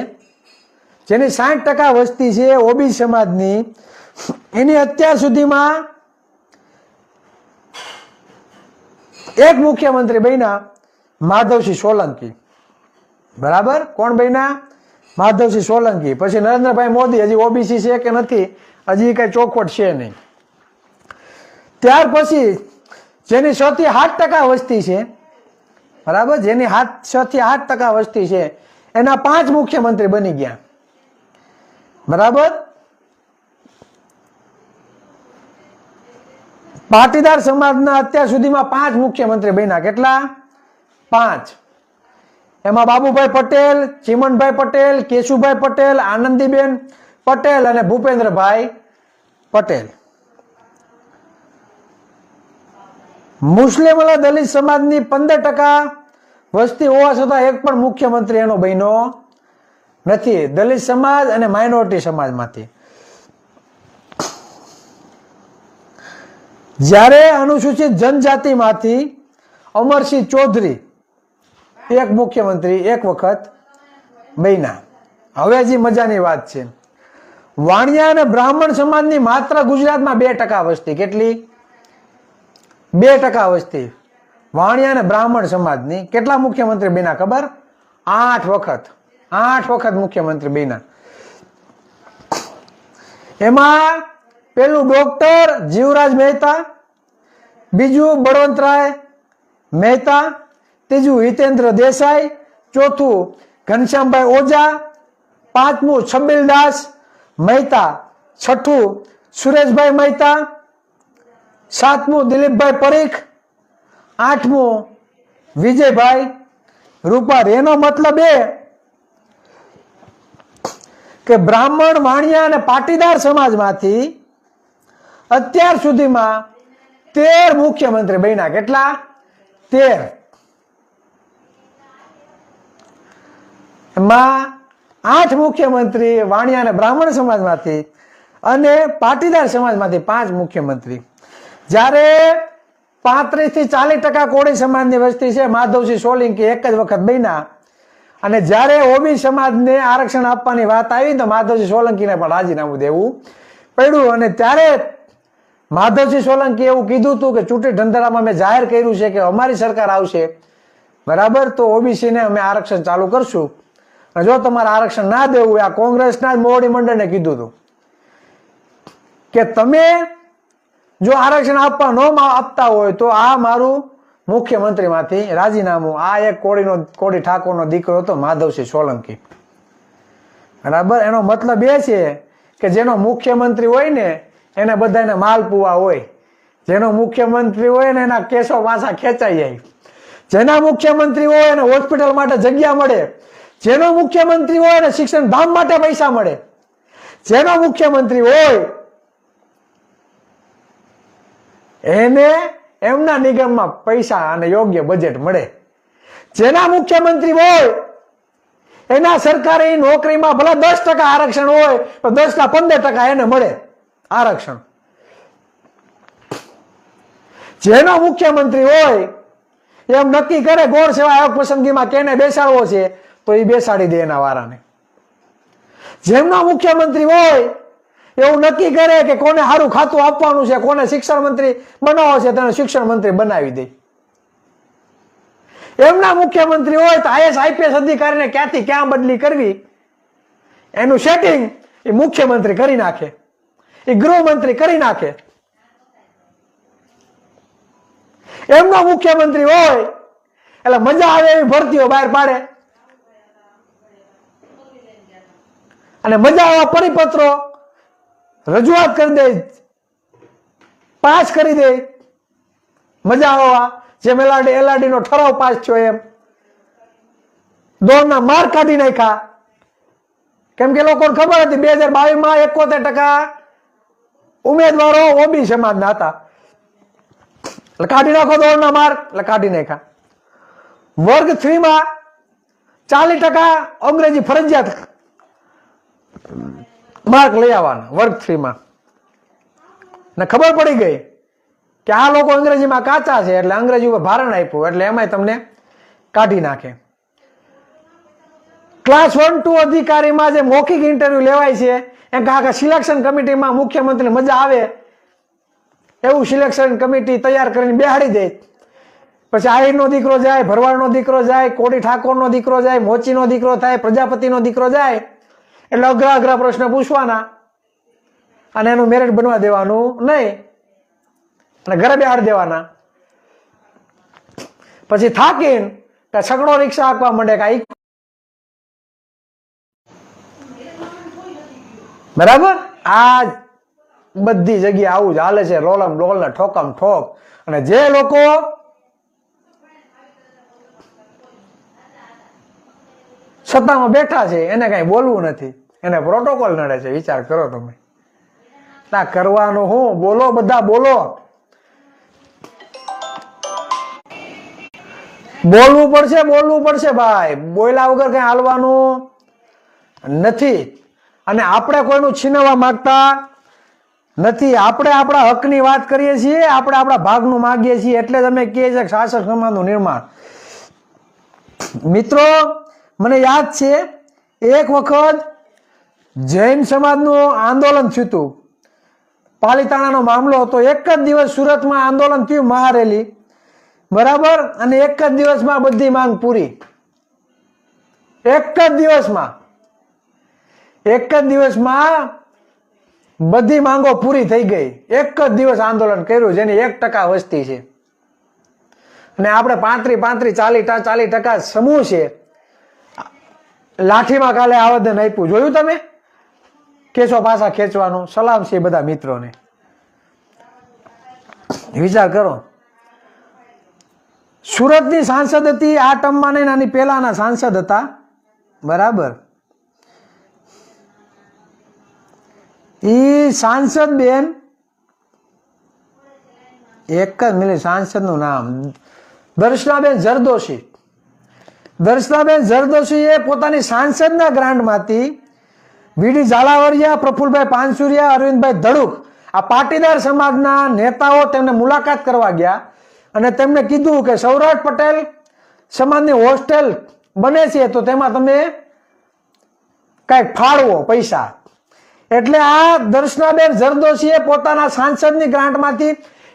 જેની 60% વસ્તી છે ઓબીસી સમાજની, એની અત્યાર સુધીમાં એક મુખ્યમંત્રી બન્યા માધવસિંહ સોલંકી. બરાબર, કોણ બન્યા? માધવસિંહ સોલંકી. પછી નરેન્દ્રભાઈ મોદી. હજી ઓબીસી છે કે નથી હજી કઈ ચોખવટ છે નહીં. ત્યાર પછી જેની 6-8% વસ્તી છે, બરાબર, જેની 6-8% વસ્તી છે એના 5 મુખ્યમંત્રી બની ગયા. બરાબર, પાટીદાર સમાજના અત્યાર સુધીમાં 5 મુખ્યમંત્રી બન્યા. કેટલા? 5. એમાં બાબુભાઈ પટેલ, ચીમનભાઈ પટેલ, કેશુભાઈ પટેલ, આનંદીબેન પટેલ અને ભૂપેન્દ્રભાઈ પટેલ. મુસ્લિમ અને દલિત સમાજની 15% વસ્તી હોવા છતાં એક પણ મુખ્યમંત્રી એનો બન્યો નથી, દલિત સમાજ અને માઇનોરિટી સમાજમાંથી. જ્યારે અનુસૂચિત જનજાતિમાંથી અમરસિંહ ચૌધરી એક મુખ્યમંત્રી એક વખત બન્યા. હવે હજી મજાની વાત છે, વાણિયા અને બ્રાહ્મણ સમાજની માત્ર ગુજરાતમાં 2% વસ્તી. કેટલી? 2% વસ્તી. વાણિયા અને બ્રાહ્મણ સમાજની કેટલા મુખ્યમંત્રી બન્યા ખબર? 8 વખત. 8 વખત મુખ્યમંત્રી બન્યા. એમાં પેલું ડોક્ટર જીવરાજ મહેતા, બીજું બળવંતરાય મહેતા, ત્રીજું હિતેન્દ્ર દેસાઈ, ચોથું ઘનશ્યામભાઈ ઓઝા, પાંચમું છબીલદાસ મહેતા, છઠ્ઠું સુરેશભાઈ મહેતા, સાતમું દિલીપભાઈ પરીખ, આઠમું વિજયભાઈ રૂપારી. એનો મતલબ એ કે બ્રાહ્મણ, વાણિયા અને પાટીદાર સમાજમાંથી અત્યાર સુધીમાં 13 મુખ્યમંત્રી બન્યા. કેટલા? 13. એમાં 8 મુખ્યમંત્રી વાણિયા અને બ્રાહ્મણ સમાજમાંથી અને પાટીદાર સમાજમાંથી 5 મુખ્યમંત્રી. જ્યારે 35 થી 40% કોળી સમાજની વસ્તી છે, માધવસિંહ સોલંકી એક જ વખત બન્યા. અને જ્યારે ઓબી સમાજને આરક્ષણ આપવાની વાત આવી તો માધવસિંહ સોલંકીને પણ રાજીનામું દેવું પડ્યું. અને ત્યારે માધવસિંહ સોલંકી એવું કીધું હતું કે ચૂંટણી ઢંઢેરામાં મેં જાહેર કર્યું છે કે અમારી સરકાર આવશે, બરાબર, તો ઓબીસીને અમે આરક્ષણ ચાલુ કરશું. અને જો તમારે આરક્ષણ ના દેવું, આ કોંગ્રેસના જ મોવડી મંડળને કીધું હતું કે તમે જો આરક્ષણ આપવા ન આપતા હોય તો આ મારું મુખ્યમંત્રીમાંથી રાજીનામું. આ એક કોળી ઠાકોરનો દીકરો હતો માધવસિંહ સોલંકી, બરાબર. એનો મતલબ એ છે કે જેનો મુખ્યમંત્રી હોય ને એને બધાને માલપુઆ હોય, જેનો મુખ્યમંત્રી હોય ને એના કેસો પાછા ખેંચાઈ જાય, જેના મુખ્યમંત્રી હોય એને હોસ્પિટલ માટે જગ્યા મળે, જેનો મુખ્યમંત્રી હોય એને શિક્ષણ ધામ માટે પૈસા મળે, જેનો મુખ્યમંત્રી હોય એને એમના નિગમમાં પૈસા અને યોગ્ય બજેટ મળે, જેના મુખ્યમંત્રી હોય એના સરકારી નોકરીમાં ભલે 10% આરક્ષણ હોય તો 10 ના 15% એને મળે આરક્ષણ. જેનો મુખ્યમંત્રી હોય એમ નક્કી કરે ગૌણ સેવા આયોગ પસંદગીમાં કેને બેસાડવો છે તો એ બેસાડી દે એના વારાને. જેમનો મુખ્યમંત્રી હોય એવું નક્કી કરે કે કોને સારું ખાતું આપવાનું છે, કોને શિક્ષણ મંત્રી બનાવવો છે તેને શિક્ષણ મંત્રી બનાવી દે. એમના મુખ્યમંત્રી હોય તો આઈએસ આઈપીએસ અધિકારીને ક્યાંથી ક્યાં બદલી કરવી એનું સેટિંગ એ મુખ્યમંત્રી કરી નાખે, એ ગૃહમંત્રી કરી નાખે. એમનો મુખ્યમંત્રી હોય એટલે મજા આવે એવી ભરતીઓ બહાર પાડે અને મજા આવા પરિપત્રો રજૂઆત કરી દે, પાસ કરી દે. મજા આવવા જેમ એલઆરડી નો ઠરાવ પાસ થયો એમ દોડના માર કાઢી નાખ્યા. કેમ કે લોકોને ખબર હતી 2022માં 71% ઉમેદવારો ઓબી સમાજના હતા, એટલે કાઢી નાખો દોડના માર, એટલે કાઢી નાખ્યા. વર્ગ 3માં 40% અંગ્રેજી ફરજિયાત માર્ક લઈ આવવાના વર્ગ 3માં. ને ખબર પડી ગઈ કે આ લોકો અંગ્રેજીમાં કાચા છે એટલે અંગ્રેજી ઉપર ભારણ આપ્યું એટલે એમાંય તમને કાઢી નાખે. ક્લાસ 1-2 અધિકારીમાં જે મૌખિક ઇન્ટરવ્યુ લેવાય છે એમ કે સિલેક્શન કમિટીમાં મુખ્યમંત્રી મજા આવે એવું સિલેક્શન કમિટી તૈયાર કરીને બેહાડી દે. પછી આહિરનો દીકરો જાય, ભરવાડનો દીકરો જાય, કોળી ઠાકોરનો દીકરો જાય, મોચીનો દીકરો થાય, પ્રજાપતિનો દીકરો જાય એટલે અઘરા અઘરા પ્રશ્ન પૂછવાના અને એનું મેરિટ બનવા દેવાનું નહીં અને ઘરે બેહાડી દેવાના. પછી થાકીને છકડો રિક્ષા હાંકવા માંડે કાંઈ, બરાબર. આ બધી જગ્યાએ આવું જ હાલે છે, રોલમ ડોલ ને ઠોકમ ઠોક. અને જે લોકો સત્તામાં બેઠા છે એને કઈ બોલવું નથી, એને પ્રોટોકોલ નડે છે. વિચાર કરો તમે, ના કરવાનું હું, બોલો બધા બોલો. બોલવું પડશે ભાઈ, બોલ્યા વગર કઈ હાલવાનું નથી. અને આપણે કોઈનું છીનવવા માંગતા નથી. આપણે આપણા હકની વાત કરીએ છીએ, આપણે આપણા ભાગનું માંગીએ છીએ. એટલે જ અમે કહીએ છીએ શાસક સમાજનું નિર્માણ. મિત્રો, મને યાદ છે એક વખત જૈન સમાજનું આંદોલન થયું હતું, પાલિતાણાનો મામલો હતો. એક જ દિવસ સુરતમાં આંદોલન થયું, મહારેલી, બરાબર, અને એક જ દિવસમાં બધી માંગ પૂરી. એક જ દિવસમાં બધી માંગો પૂરી થઈ ગઈ. એક જ દિવસ આંદોલન કર્યું, જેની 1% વસ્તી છે. અને આપણે 35-40% સમૂહ છે. લાઠીમાં કાલે આવેદન આપ્યું, જોયું તમે? કેસો પાછા ખેંચવાનું. સલામ છે બધા મિત્રોને. વિચાર કરો. સુરતની સાંસદ હતી, આ ટર્મમાં નહીં, આની પહેલાના સાંસદ હતા, બરાબર. ઈ સાંસદ બેન, એક જ મિનિટ, સાંસદ નું નામ દર્શનાબેન જરદોશી. દર્શનાબેન જરદોશીએ પોતાની સાંસદના ગ્રાન્ટમાંથી વીડી ઝાલાવારિયા, પ્રફુલભાઈ પાનસુરિયા, અરવિંદભાઈ ધડુક, આ પાટીદાર સમાજના નેતાઓ તેમને મુલાકાત કરવા ગયા અને તેમને કીધું કે સૌરાષ્ટ્ર પટેલ સમાજની હોસ્ટેલ બને છે તો તેમાં તમે કઈક ફાળવો પૈસા. એટલે આ દર્શનાબેન જરદોશીએ પોતાના સાંસદની ગ્રાન્ટમાંથી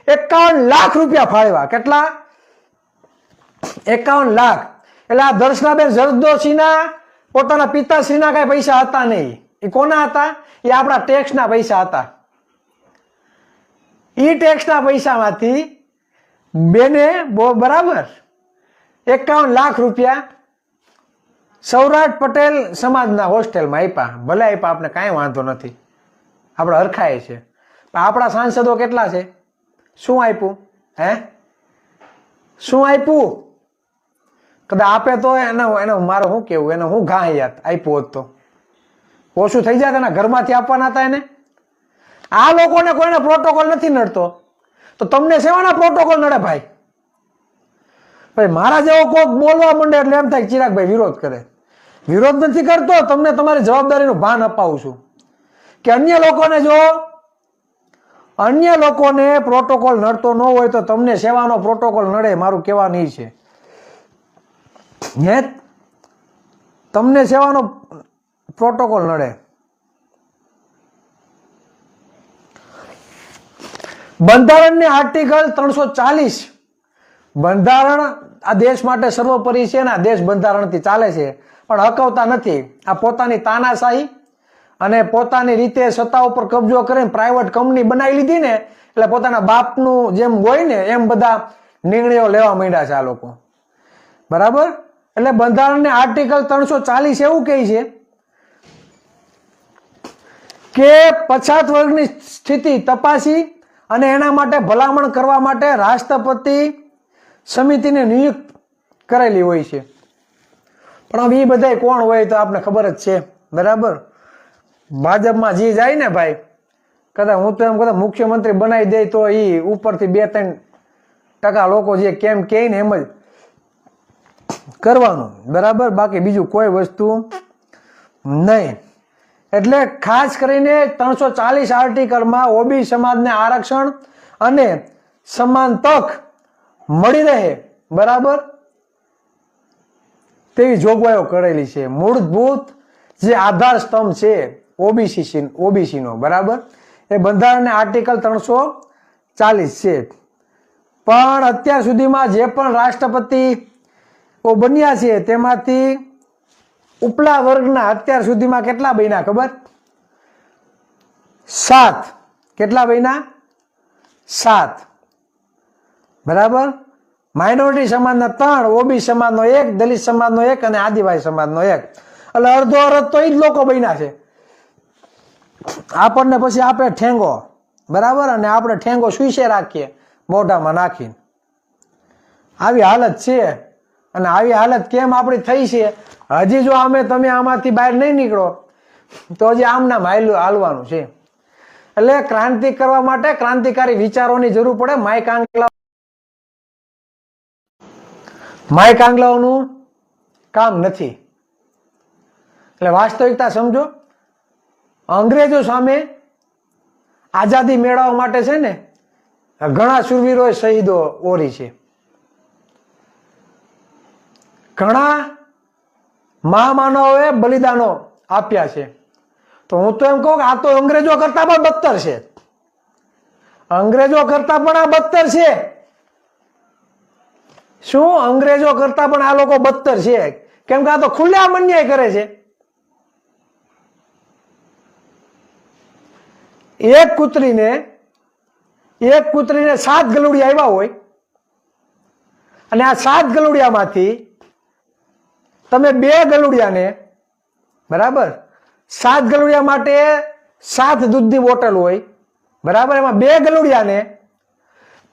51 લાખ રૂપિયા ફાળવ્યા. કેટલા? 51 લાખ. એટલે આ દર્શનાબેન જરદોશીના પોતાના પિતાશ્રીના કઈ પૈસા હતા નહીં. એ કોના હતા? એ આપણા ટેક્સના પૈસા હતા. ઈ ટેક્સના પૈસામાંથી બેને બરાબર 51 લાખ રૂપિયા સૌરાષ્ટ્ર પટેલ સમાજના હોસ્ટેલમાં આપ્યા. ભલે આપ્યા, આપણે કાંઈ વાંધો નથી, આપણે હરખાય છે. પણ આપણા સાંસદો કેટલા છે? શું આપ્યું? શું આપ્યું? કદાચ આપે તો એને મારે શું કેવું, એને હું ઘા યાદ આપ્યું હોત તો ઓછું થઈ જાય. એના ઘરમાંથી આપવાના હતા એને. આ લોકોને કોઈને પ્રોટોકોલ નથી નડતો, તો તમને સેવાના પ્રોટોકોલ નડે ભાઈ? ભાઈ મારા જેવો કોક બોલવા માંડે એટલે એમ થાય ચિરાગભાઈ વિરોધ કરે. વિરોધ નથી કરતો, તમને તમારી જવાબદારીનું ભાન અપાવું છું કે અન્ય લોકોને પ્રોટોકોલ નડતો ન હોય તો તમને સેવાનો પ્રોટોકોલ નડે. મારું કહેવાનું એ છે, તમને સેવાનો પ્રોટોકોલ નડે. બંધારણની આર્ટિકલ 340, બંધારણ આ દેશ માટે સર્વોપરી છે ને આ દેશ બંધારણથી ચાલે છે, પણ હકવતા નથી. આ પોતાની તાનાશાહી અને પોતાની રીતે સત્તા ઉપર કબજો કરીને પ્રાઇવેટ કંપની બનાવી લીધી ને, એટલે પોતાના બાપનું જેમ હોય ને એમ બધા નિર્ણયો લેવા માંડ્યા છે આ લોકો, બરાબર. એટલે બંધારણની આર્ટિકલ 340 એવું કહે છે કે પછાત વર્ગની સ્થિતિ તપાસી અને એના માટે ભલામણ કરવા માટે રાષ્ટ્રપતિ સમિતિને નિયુક્ત કરેલી હોય છે. પણ હવે એ બધા કોણ હોય તો આપણે ખબર જ છે, બરાબર. ભાજપમાં જે જાય ને ભાઈ, કદાચ હું તો એમ કદાચ મુખ્યમંત્રી બનાવી દે તો એ ઉપરથી 2-3% લોકો જે કેમ કહે ને એમ જ કરવાનું, બરાબર. બાકી બીજું કોઈ વસ્તુ નહીં. એટલે ખાસ કરીને 340 આર્ટિકલમાં ઓબી સમાજને આરક્ષણ અને સમાન તક મળી રહે, બરાબર, તેવી જોગવાઈઓ કરેલી છે. મૂળભૂત જે આધાર સ્તંભ છે ઓબીસી નો, બરાબર, એ બંધારણના આર્ટિકલ 340 છે. પણ અત્યાર સુધીમાં જે પણ રાષ્ટ્રપતિ બન્યા છે તેમાંથી ઉપલા વર્ગના અત્યાર સુધીમાં કેટલા બન્યા ખબર? 7. કેટલા બન્યા? 7, બરાબર. માઇનોરિટી સમાજના 3, ઓબી સમાજનો 1, દલિત સમાજનો 1 અને આદિવાસી સમાજનો 1. એટલે અડધો અડધ તો એ જ લોકો બન્યા છે. આપણને પછી આપે ઠેંગો, બરાબર, અને આપણે ઠેંગો સુઈસે રાખીએ મોઢામાં નાખીને. આવી હાલત છે. અને આવી હાલત કેમ આપણી થઈ છે? હજી જો તમે આમાંથી બહાર નહીં નીકળો તો હજી આમ નામ હાલવાનું છે. એટલે ક્રાંતિ કરવા માટે ક્રાંતિકારી વિચારોની જરૂર પડે. માઇક આંગલા માઇક આંગલાઓનું કામ નથી. એટલે વાસ્તવિકતા સમજો. અંગ્રેજો સામે આઝાદી મેળવવા માટે છે ને ઘણા શૂરવીરોએ શહીદો ઓરી છે, ઘણા મહામાનવોએ બલિદાનો આપ્યા છે. તો હું તો એમ કહું કે આ તો અંગ્રેજો કરતા પણ બદતર છે. અંગ્રેજો કરતા પણ આ બદતર છે. શું અંગ્રેજો કરતા પણ આ લોકો બદતર છે? કેમ કે આ તો ખુલ્લેઆમ અન્યાય કરે છે. એક કૂતરીને 7 ગલુડિયા આવ્યા હોય અને આ 7 ગલુડિયામાંથી તમે 2 ગલુડિયાને, બરાબર, 7 ગલુડિયા માટે 7 દૂધની બોટલ હોય, બરાબર, એમાં 2 ગલુડિયાને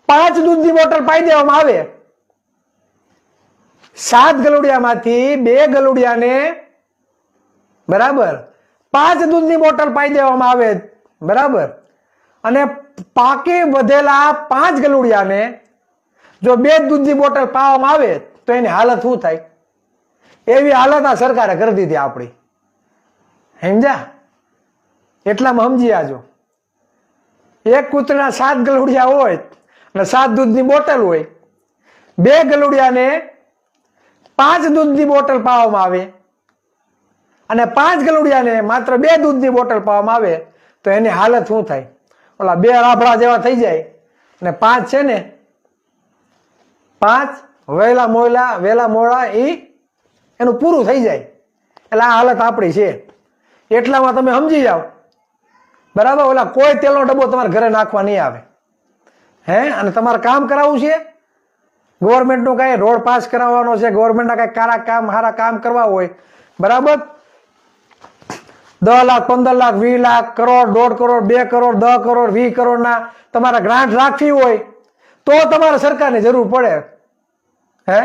5 દૂધની બોટલ પાઈ દેવામાં આવે. 7 ગલુડિયામાંથી 2 ગલુડિયાને, બરાબર, 5 દૂધની બોટલ પાઈ દેવામાં આવે, બરાબર, અને પાકે વધેલા 5 ગલુડિયાને જો 2 દૂધની બોટલ પાવામાં આવે તો એની હાલત શું થાય? એવી હાલત આ સરકારે કરી દીધી આપણી. સમજ્યા? એટલામાં સમજી આજો. એક કૂતરીના 7 ગલુડિયા હોય અને 7 દૂધની બોટલ હોય, 2 ગલુડિયાને 5 દૂધની બોટલ પાવામાં આવે અને 5 ગલુડિયાને માત્ર 2 દૂધની બોટલ પાવામાં આવે તો એની હાલત શું થાય? ઓલા 2 રાફડા જેવા થઈ જાય અને 5 છે ને, 5 વેલા મોડા એનું પૂરું થઈ જાય. એટલે આ હાલત આપણી છે. એટલામાં તમે સમજી જાઓ, બરાબર. ઓલા કોઈ તેલનો ડબ્બો તમારે ઘરે નાખવા નહીં આવે, હે? અને તમારે કામ કરાવવું છે, ગવર્મેન્ટનું કાંઈ રોડ પાસ કરાવવાનો છે, ગવર્મેન્ટના કાંઈ સારા કામ કરવા હોય, બરાબર, 10 લાખ 15 લાખ 20 લાખ કરોડ 1.5 કરોડ 2 કરોડ 10 કરોડ 20 કરોડના તમારા ગ્રાન્ટ રાખવી હોય તો તમારે સરકારની જરૂર પડે, હે?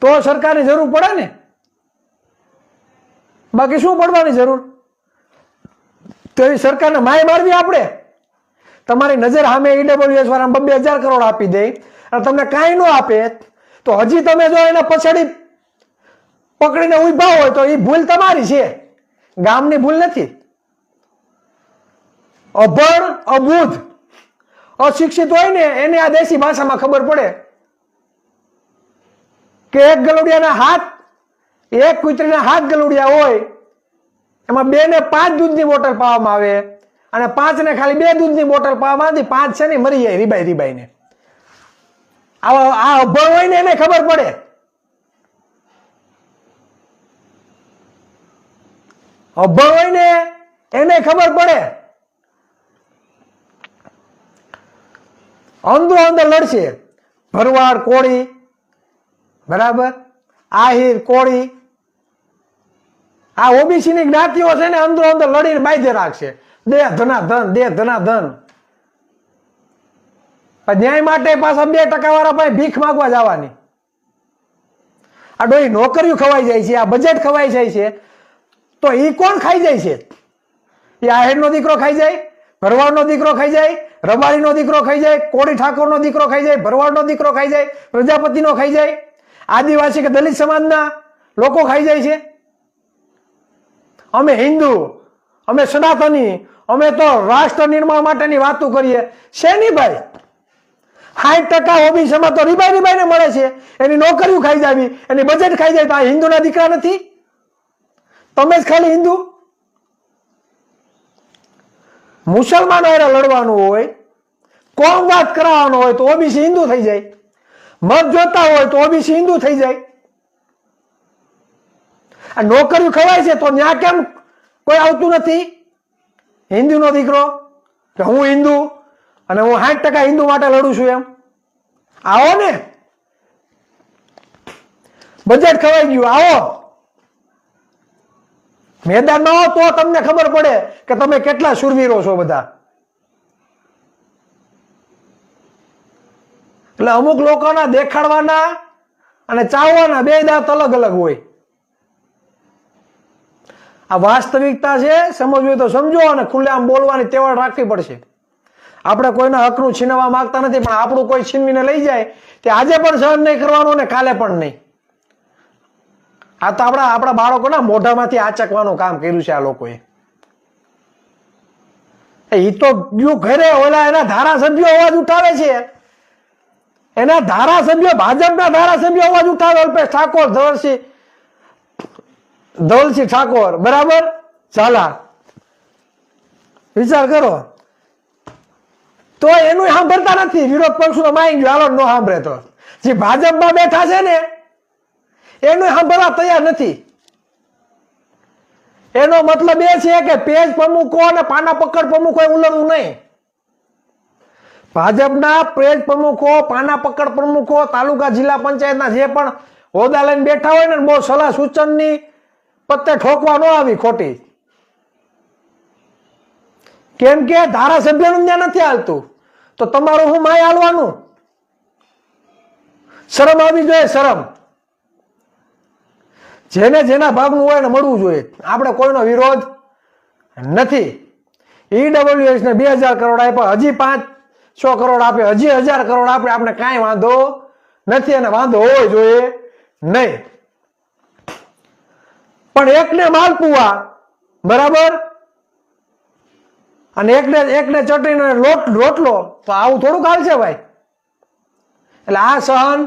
તો સરકારની જરૂર પડે ને, બાકી શું પડવાની જરૂર? તો એ સરકારને માય મારવી આપણે? તમારી નજર સામે ઈડબ્લ્યુએસ વાળા 2,000 કરોડ આપી દે અને તમને કાંઈ ન આપે તો હજી તમે જો એને પછાડી પકડીને ઉભા હોય તો એ ભૂલ તમારી છે, ગામની ભૂલ નથી. અભણ અબૂધ અશિક્ષિત હોય ને એને આ દેશી ભાષામાં ખબર પડે કે એક કૂતરીના 7 ગલુડિયા હોય, એમાં 2 ને 5 દૂધની બોટલ પાવામાં આવે અને 5 ને ખાલી 2 દૂધની બોટલ પાવામાં આવે, 5 છે ને મરી જાય રીબાઈને. આ અભણ હોય ને એને ખબર પડે. અભણ હોય ને એને ખબર પડે. અંદરો અંદર લડશે ભરવાડ કોળી, બરાબર, આહિર કોળી, આ ઓબીસી ની જ્ઞાતિઓ છે ને અંદરો અંદર લડીને બાંધે રાખશે. દે ધનાધન, દે ધનાધન. ન્યાય માટે પાછા 2% વાળા પાસે ભીખ માંગવા જવાની. આ ડોઈ નોકરીઓ ખવાઈ જાય છે, આ બજેટ ખવાઈ જાય છે, તો એ કોણ ખાઈ જાય છે? એ આહિરનો દીકરો ખાઈ જાય, ભરવાડનો દીકરો ખાઈ જાય, રબારીનો દીકરો ખાઈ જાય, કોળી ઠાકોરનો દીકરો ખાઈ જાય, ભરવાડનો દીકરો ખાઈ જાય, પ્રજાપતિનો ખાઈ જાય, આદિવાસી કે દલિત સમાજના લોકો ખાઈ જાય છે. અમે હિન્દુ, અમે સનાતની, અમે તો રાષ્ટ્ર નિર્માણ માટેની વાતો કરીએ. શેની ભાઈ? 60% ઓબીસીમાં તો રીબાઈને મળે છે, એની નોકરીઓ ખાઈ જાવી, એની બજેટ ખાઈ જાય. તો આ હિન્દુના દીકરા નથી? તમે જ ખાલી હિન્દુ? મુસલમાનો એને લડવાનું હોય, કોમવાદ કરાવવાનો હોય તો ઓબીસી હિન્દુ થઈ જાય, મત જોતા હોય તો ઓબીસી હિન્દુ થઈ જાય. આ નોકરીઓ ખવાય છે તો ત્યાં કેમ કોઈ આવતું નથી? હિન્દુનો દીકરો કે હું હિન્દુ અને હું 60% હિન્દુ માટે લડું છું, એમ આવો ને. બજેટ ખવાઈ ગયું, આવો મેદાનમાં આવો તો તમને ખબર પડે કે તમે કેટલા શૂરવીરો છો બધા. એટલે અમુક લોકોના દેખાડવાના અને ચાવવાના 2 દાંત અલગ અલગ હોય. આ વાસ્તવિકતા છે, સમજવું તો સમજો અને ખુલ્લેઆમ બોલવાની તેવડ રાખવી પડશે. આપણે કોઈના હકનું છીનવા માંગતા નથી, પણ આપણું કોઈ છીનવીને લઈ જાય તે આજે પણ સહન નહીં કરવાનું ને કાલે પણ નહીં. આ તો આપણા બાળકોના મોઢામાંથી આચકવાનું કામ કર્યું છે આ લોકોએ. એ તો જો ઘરે ઓલા એના ધારાસભ્યો અવાજ ઉઠાવે છે, એના ધારાસભ્યો ભાજપના ધારાસભ્યો અવાજ ઉઠાવે, અલ્પેશ ઠાકોર, ધવલસિંહ ઠાકોર, બરાબર ચાલા વિચાર કરો. તો એનું સાંભળતા નથી, વિરોધ પક્ષનો માઈ ગયો હાલો ન સાંભળે તો. જે ભાજપમાં બેઠા છે ને એનું સાંભળવા તૈયાર નથી. એનો મતલબ એ છે કે પેજ પ્રમુખો અને પાના પકડ પ્રમુખો ઉલ્લંઘન નહીં. ભાજપના પેજ પ્રમુખો, પાના પકડ પ્રમુખો, તાલુકા જિલ્લા પંચાયતના જે પણ હોદ્દા લઈને બેઠા હોય ને, બહુ સલાહ સૂચનની પત્તે ઠોકવા ન આવી ખોટી. કેમ કે ધારાસભ્યનું ત્યાં નથી હાલતું, તો તમારું હું માય હાલવાનું? શરમ આવી જોઈએ, શરમ. જેને જેના ભાગનું હોય ને મળવું જોઈએ. આપણે કોઈનો વિરોધ નથી. ઈડબ્લ્યુએસ ને 2000 કરોડ આપ્યા, હજી 500 કરોડ આપે, હજી 1000 કરોડ આપે, આપણે કાંઈ વાંધો નથી અને વાંધો હોવો જોઈએ નહીં. પણ એકને માલપુઆ, બરાબર, અને એકને ચટણીનો રોટલો, તો આવું થોડુંક હાલશે ભાઈ. એટલે આ સહન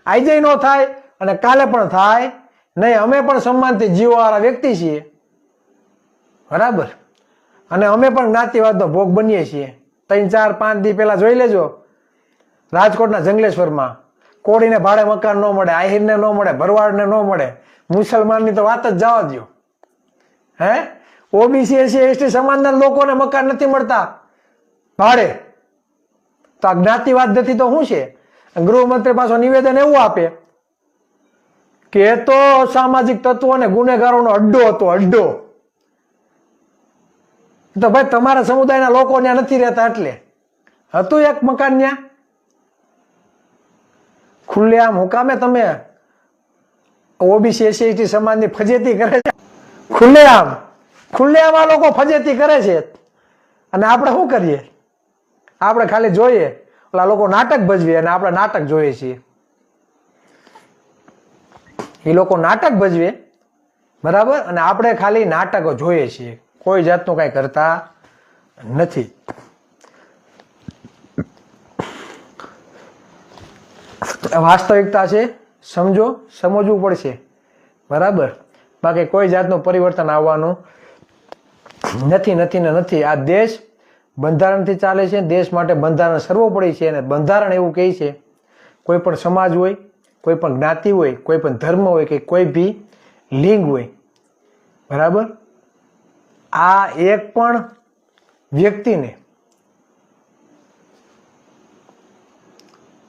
આજે ન થાય અને કાલે પણ થાય નહીં. અમે પણ સન્માનથી જીવવાવાળા વ્યક્તિ છીએ, બરાબર, અને અમે પણ જ્ઞાતિવાદનો ભોગ બનીએ છીએ. 3, 4, 5 દી પહેલા જોઈ લેજો, રાજકોટના જંગલેશ્વરમાં કોળીને ભાડે મકાન ન મળે, આહિરને ન મળે, ભરવાડને ન મળે, મુસલમાનની તો વાત જ જવા દો. હે, ઓબીસી એસસી એસટી સમાજના લોકોને મકાન નથી મળતા ભાડે. તો આ જ્ઞાતિવાદ નથી તો શું છે? ગૃહમંત્રી પાછો નિવેદન એવું આપે કે એ તો સામાજિક તત્વો અને ગુનેગારોનો અડ્ડો હતો, અડ્ડો. તો ભાઈ તમારા સમુદાયના લોકો ત્યાં નથી રહેતા એટલે હતું એક મકાન ત્યાં. ખુલ્લેઆમ હુકામે તમે ઓબીસી એસસી એસટી સમાજની ફજેતી કરે છે? ખુલ્લેઆમ આ લોકો ફજેતી કરે છે અને આપણે શું કરીએ? આપણે ખાલી જોઈએ ઓલા લોકો નાટક ભજવે અને આપણે નાટક જોઈએ છીએ. એ લોકો નાટક ભજવે, બરાબર, અને આપણે ખાલી નાટકો જોઈએ છીએ, કોઈ જાતનું કઈ કરતા નથી. વાસ્તવિકતા છે, સમજવું પડશે, બરાબર. બાકી કોઈ જાતનું પરિવર્તન આવવાનું નથી. આ દેશ બંધારણથી ચાલે છે. દેશ માટે બંધારણ સર્વોપરી છે અને બંધારણ એવું કહે છે કોઈ પણ સમાજ હોય, કોઈ પણ જ્ઞાતિ હોય, કોઈ પણ ધર્મ હોય કે કોઈ બી લિંગ હોય, બરાબર, આ એક પણ વ્યક્તિને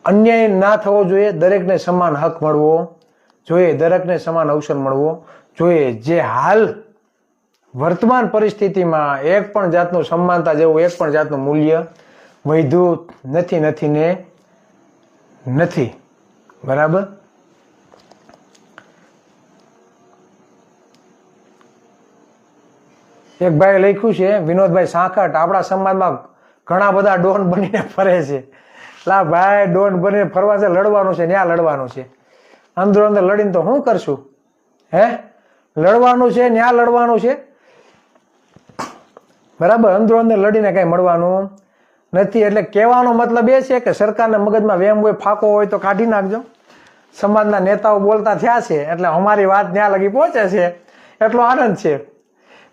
અન્યાય ના થવો જોઈએ. દરેકને સમાન હક મળવો જોઈએ, દરેકને સમાન અવસર મળવો જોઈએ. જે હાલ વર્તમાન પરિસ્થિતિમાં એક પણ જાતનું સમાનતા જેવું એક પણ જાતનું મૂલ્ય વધ્યું નથી, બરાબર. એક ભાઈ લખ્યું છે, વિનોદભાઈ સાંકટ, આપણા સમાજમાં ઘણા બધા ડોન બનીને ફરે છે. લા ભાઈ, ડોન બનીને ફરવા છે, લડવાનું છે, ન્યા લડવાનું છે. અંદરો અંદર લડીને તો શું કરશું? હે, લડવાનું છે, ન્યા લડવાનું છે, બરાબર. અંદરો અંદર લડીને કઈ મળવાનું નથી. એટલે કહેવાનો મતલબ એ છે કે સરકારના મગજમાં વેમ હોય, ફાંકો હોય તો કાઢી નાખજો. સમાજના નેતાઓ બોલતા થયા છે એટલે અમારી વાત ત્યાં લગી પહોંચે છે, એટલો આનંદ છે.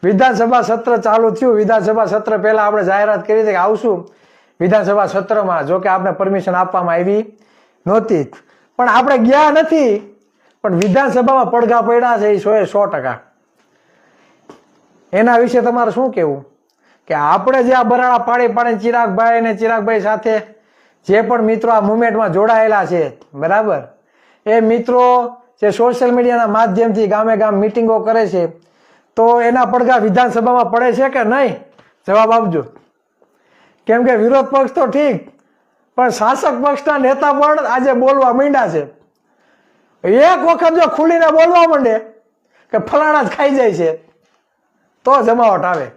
વિધાનસભા સત્ર ચાલુ થયું. વિધાનસભા સત્ર પહેલા આપણે જાહેરાત કરી હતી કે આવશું વિધાનસભા સત્રમાં. જો કે આપણે પરમિશન આપવામાં આવી નહોતી, પણ આપણે ગયા નથી. પણ વિધાનસભામાં પડઘા પડ્યા છે એ 100%. એના વિશે તમારે શું કહેવું? કે આપણે જે આ બરાડા પાડીને ચિરાગભાઈ સાથે જે પણ મિત્રો આ મુવમેન્ટમાં જોડાયેલા છે, બરાબર, એ મિત્રો જે સોશિયલ મીડિયાના માધ્યમથી ગામે ગામ મિટિંગો કરે છે, તો એના પડઘા વિધાનસભામાં પડે છે કે નહીં? જવાબ આપજો. કેમ કે વિરોધ પક્ષ તો ઠીક, પણ શાસક પક્ષના નેતા પણ આજે બોલવા માંડ્યા છે. એક વખત જો ખુલીને બોલવા માંડે કે ફલાણા જ ખાઈ જાય છે તો જમાવટ આવે,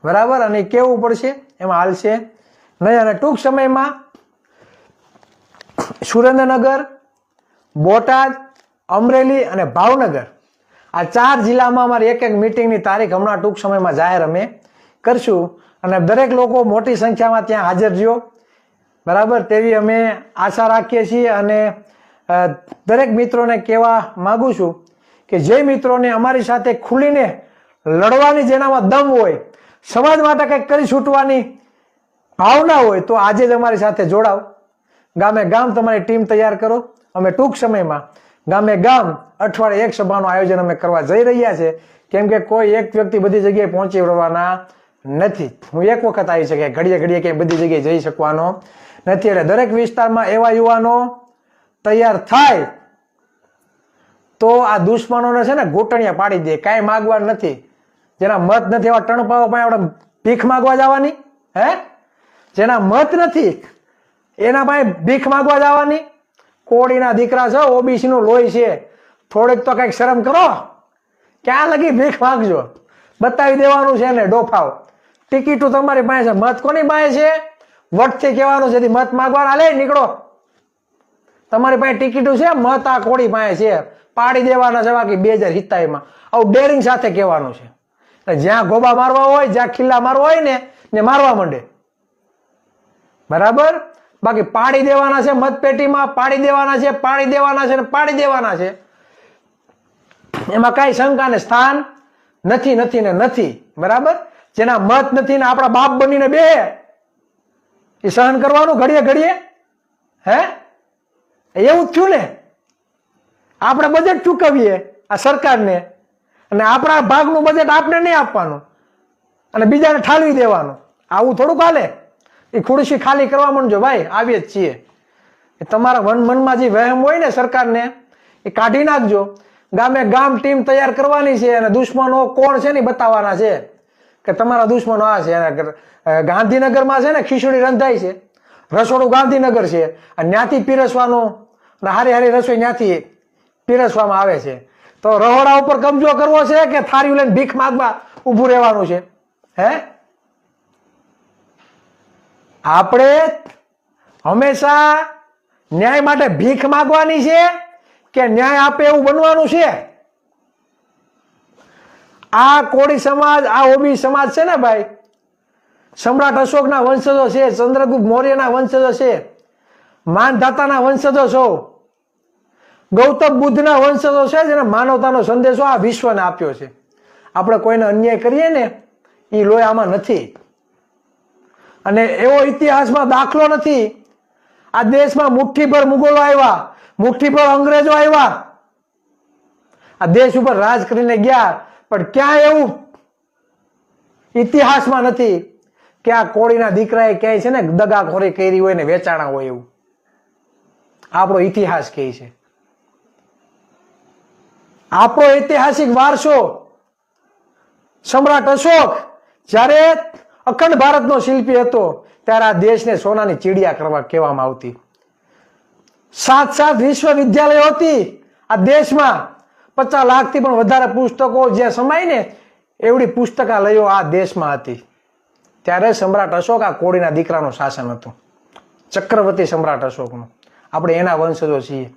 બરાબર, અને કેવું પડશે, એમાં હાલશે નહીં. અને ટૂંક સમયમાં સુરેન્દ્રનગર, બોટાદ, અમરેલી અને ભાવનગર આ 4 જિલ્લામાં અમારી એક મીટિંગની તારીખ હમણાં ટૂંક સમયમાં જાહેર અમે કરશું. અને દરેક લોકો મોટી સંખ્યામાં ત્યાં હાજર રહ્યો, બરાબર, તેવી અમે આશા રાખીએ છીએ. અને દરેક મિત્રોને કહેવા માગું છું કે જે મિત્રોને અમારી સાથે ખુલીને લડવાની જેનામાં દમ હોય, સમાજ માટે કંઈક કરી છૂટવાની ભાવના હોય, તો આજે જ અમારી સાથે જોડાવ. ગામે ગામ તમારી ટીમ તૈયાર કરો. અમે ટૂંક સમયમાં ગામે ગામ અઠવાડિયે એક સભાનું આયોજન અમે કરવા જઈ રહ્યા છે. કેમ કે કોઈ એક વ્યક્તિ બધી જગ્યાએ પહોંચી વળવાના નથી. હું એક વખત આવી શકે, ઘડીએ ઘડીએ ક્યાંય બધી જગ્યાએ જઈ શકવાનો નથી. એટલે દરેક વિસ્તારમાં એવા યુવાનો તૈયાર થાય તો આ દુશ્મનોને છે ને ઘૂંટણિયા પાડી દે. કાંઈ માગવા નથી, જેના મત નથી એવા ટણપાવા પાસે આપણે ભીખ માગવા જવાની? હે, જેના મત નથી એના પાસે ભીખ માગવા જવાની? કોળીના દીકરા છો, ઓબીસી નું લોહી છે, થોડીક તો કઈક શરમ કરો. ક્યાં લગી ભીખ માગજો? બતાવી દેવાનું છે ને ડોફાવ. ટિકિટો તમારી પાસે છે, મત કોની પાસે છે? વટથી કહેવાનું છે મત માગવાના, લે નીકળો. તમારી પાસે ટિકિટો છે, મત આ કોળી પાસે છે, પાડી દેવાના છે. બાકી 2027 આવું ડેરિંગ સાથે કહેવાનું છે. જ્યાં ગોબા મારવા હોય, જ્યાં ખિલ્લા મારવા હોય ને મારવા માંડે, બરાબર. બાકી પાડી દેવાના છે, મતપેટીમાં પાડી દેવાના છે, પાડી દેવાના છે, પાડી દેવાના છે. એમાં કઈ શંકાને સ્થાન નથી, નથી ને નથી, બરાબર. જેના મત નથી ને આપણા બાપ બનીને બે એ સહન કરવાનું ઘડીએ ઘડીએ? હે, એવું જ થયું ને. આપણે બજેટ ચૂકવીએ આ સરકારને, અને આપણા ભાગનું બજેટ આપણે નહીં આપવાનું અને બીજાને ઠાલવી દેવાનું. આવું થોડુંક હાલે. એ ખુરશી ખાલી કરવા માંડજો ભાઈ, આવીએ જ છીએ. તમારા મનમાં જે વહેમ હોય ને સરકારને, એ કાઢી નાખજો. ગામે ગામ ટીમ તૈયાર કરવાની છે અને દુશ્મનો કોણ છે ને બતાવવાના છે કે તમારા દુશ્મનો આ છે. ગાંધીનગરમાં છે ને ખીચડી રંધાય છે, રસોડું ગાંધીનગર છે, અને ત્યાંથી પીરસવાનું, હારી હારી રસોઈ ત્યાંથી પીરસવામાં આવે છે. તો રહોડા ઉપર કબજો કરવો છે કે થાળી લઈને ભીખ માંગવા ઉભું રહેવાનું છે? હે, આપણે હંમેશા ન્યાય માટે ભીખ માંગવાની છે કે ન્યાય આપે એવું બનવાનું છે? આ કોળી સમાજ, આ ઓબી સમાજ છે ને ભાઈ, સમ્રાટ અશોકના વંશજો છે, ચંદ્રગુપ્ત મૌર્યના વંશજો છે, માનધાતાના વંશજો છો, ગૌતમ બુદ્ધના વંશજો છે, જેને માનવતાનો સંદેશો આ વિશ્વને આપ્યો છે. આપણે કોઈને અન્યાય કરીએ ને એ લોહી આમાં નથી. અને એવો ઇતિહાસમાં દાખલો નથી. આ દેશમાં મુઠ્ઠીભર મુગલો આવ્યા, મુઠ્ઠીભર અંગ્રેજો આવ્યા, આ દેશ ઉપર રાજ કરીને ગયા, પણ ક્યાં એવું ઇતિહાસમાં નથી કે આ કોળીના દીકરાએ ક્યાંય છે ને દગાખોરી કરી હોય ને વેચાણા હોય. એવું આપણો ઇતિહાસ કહે છે. આપણો ઐતિહાસિક વારસો, સમ્રાટ અશોક જ્યારે અખંડ ભારતનો શિલ્પી હતો ત્યારે આ દેશને સોનાની ચીડિયા કરવા કહેવામાં આવતી. 7 વિશ્વવિદ્યાલયો હતી આ દેશમાં, 50 લાખથી પણ વધારે પુસ્તકો જ્યાં સમાય ને એવડી પુસ્તકાલયો આ દેશમાં હતી. ત્યારે સમ્રાટ અશોક આ કોળીના દીકરાનું શાસન હતું, ચક્રવર્તી સમ્રાટ અશોકનું. આપણે એના વંશજો છીએ.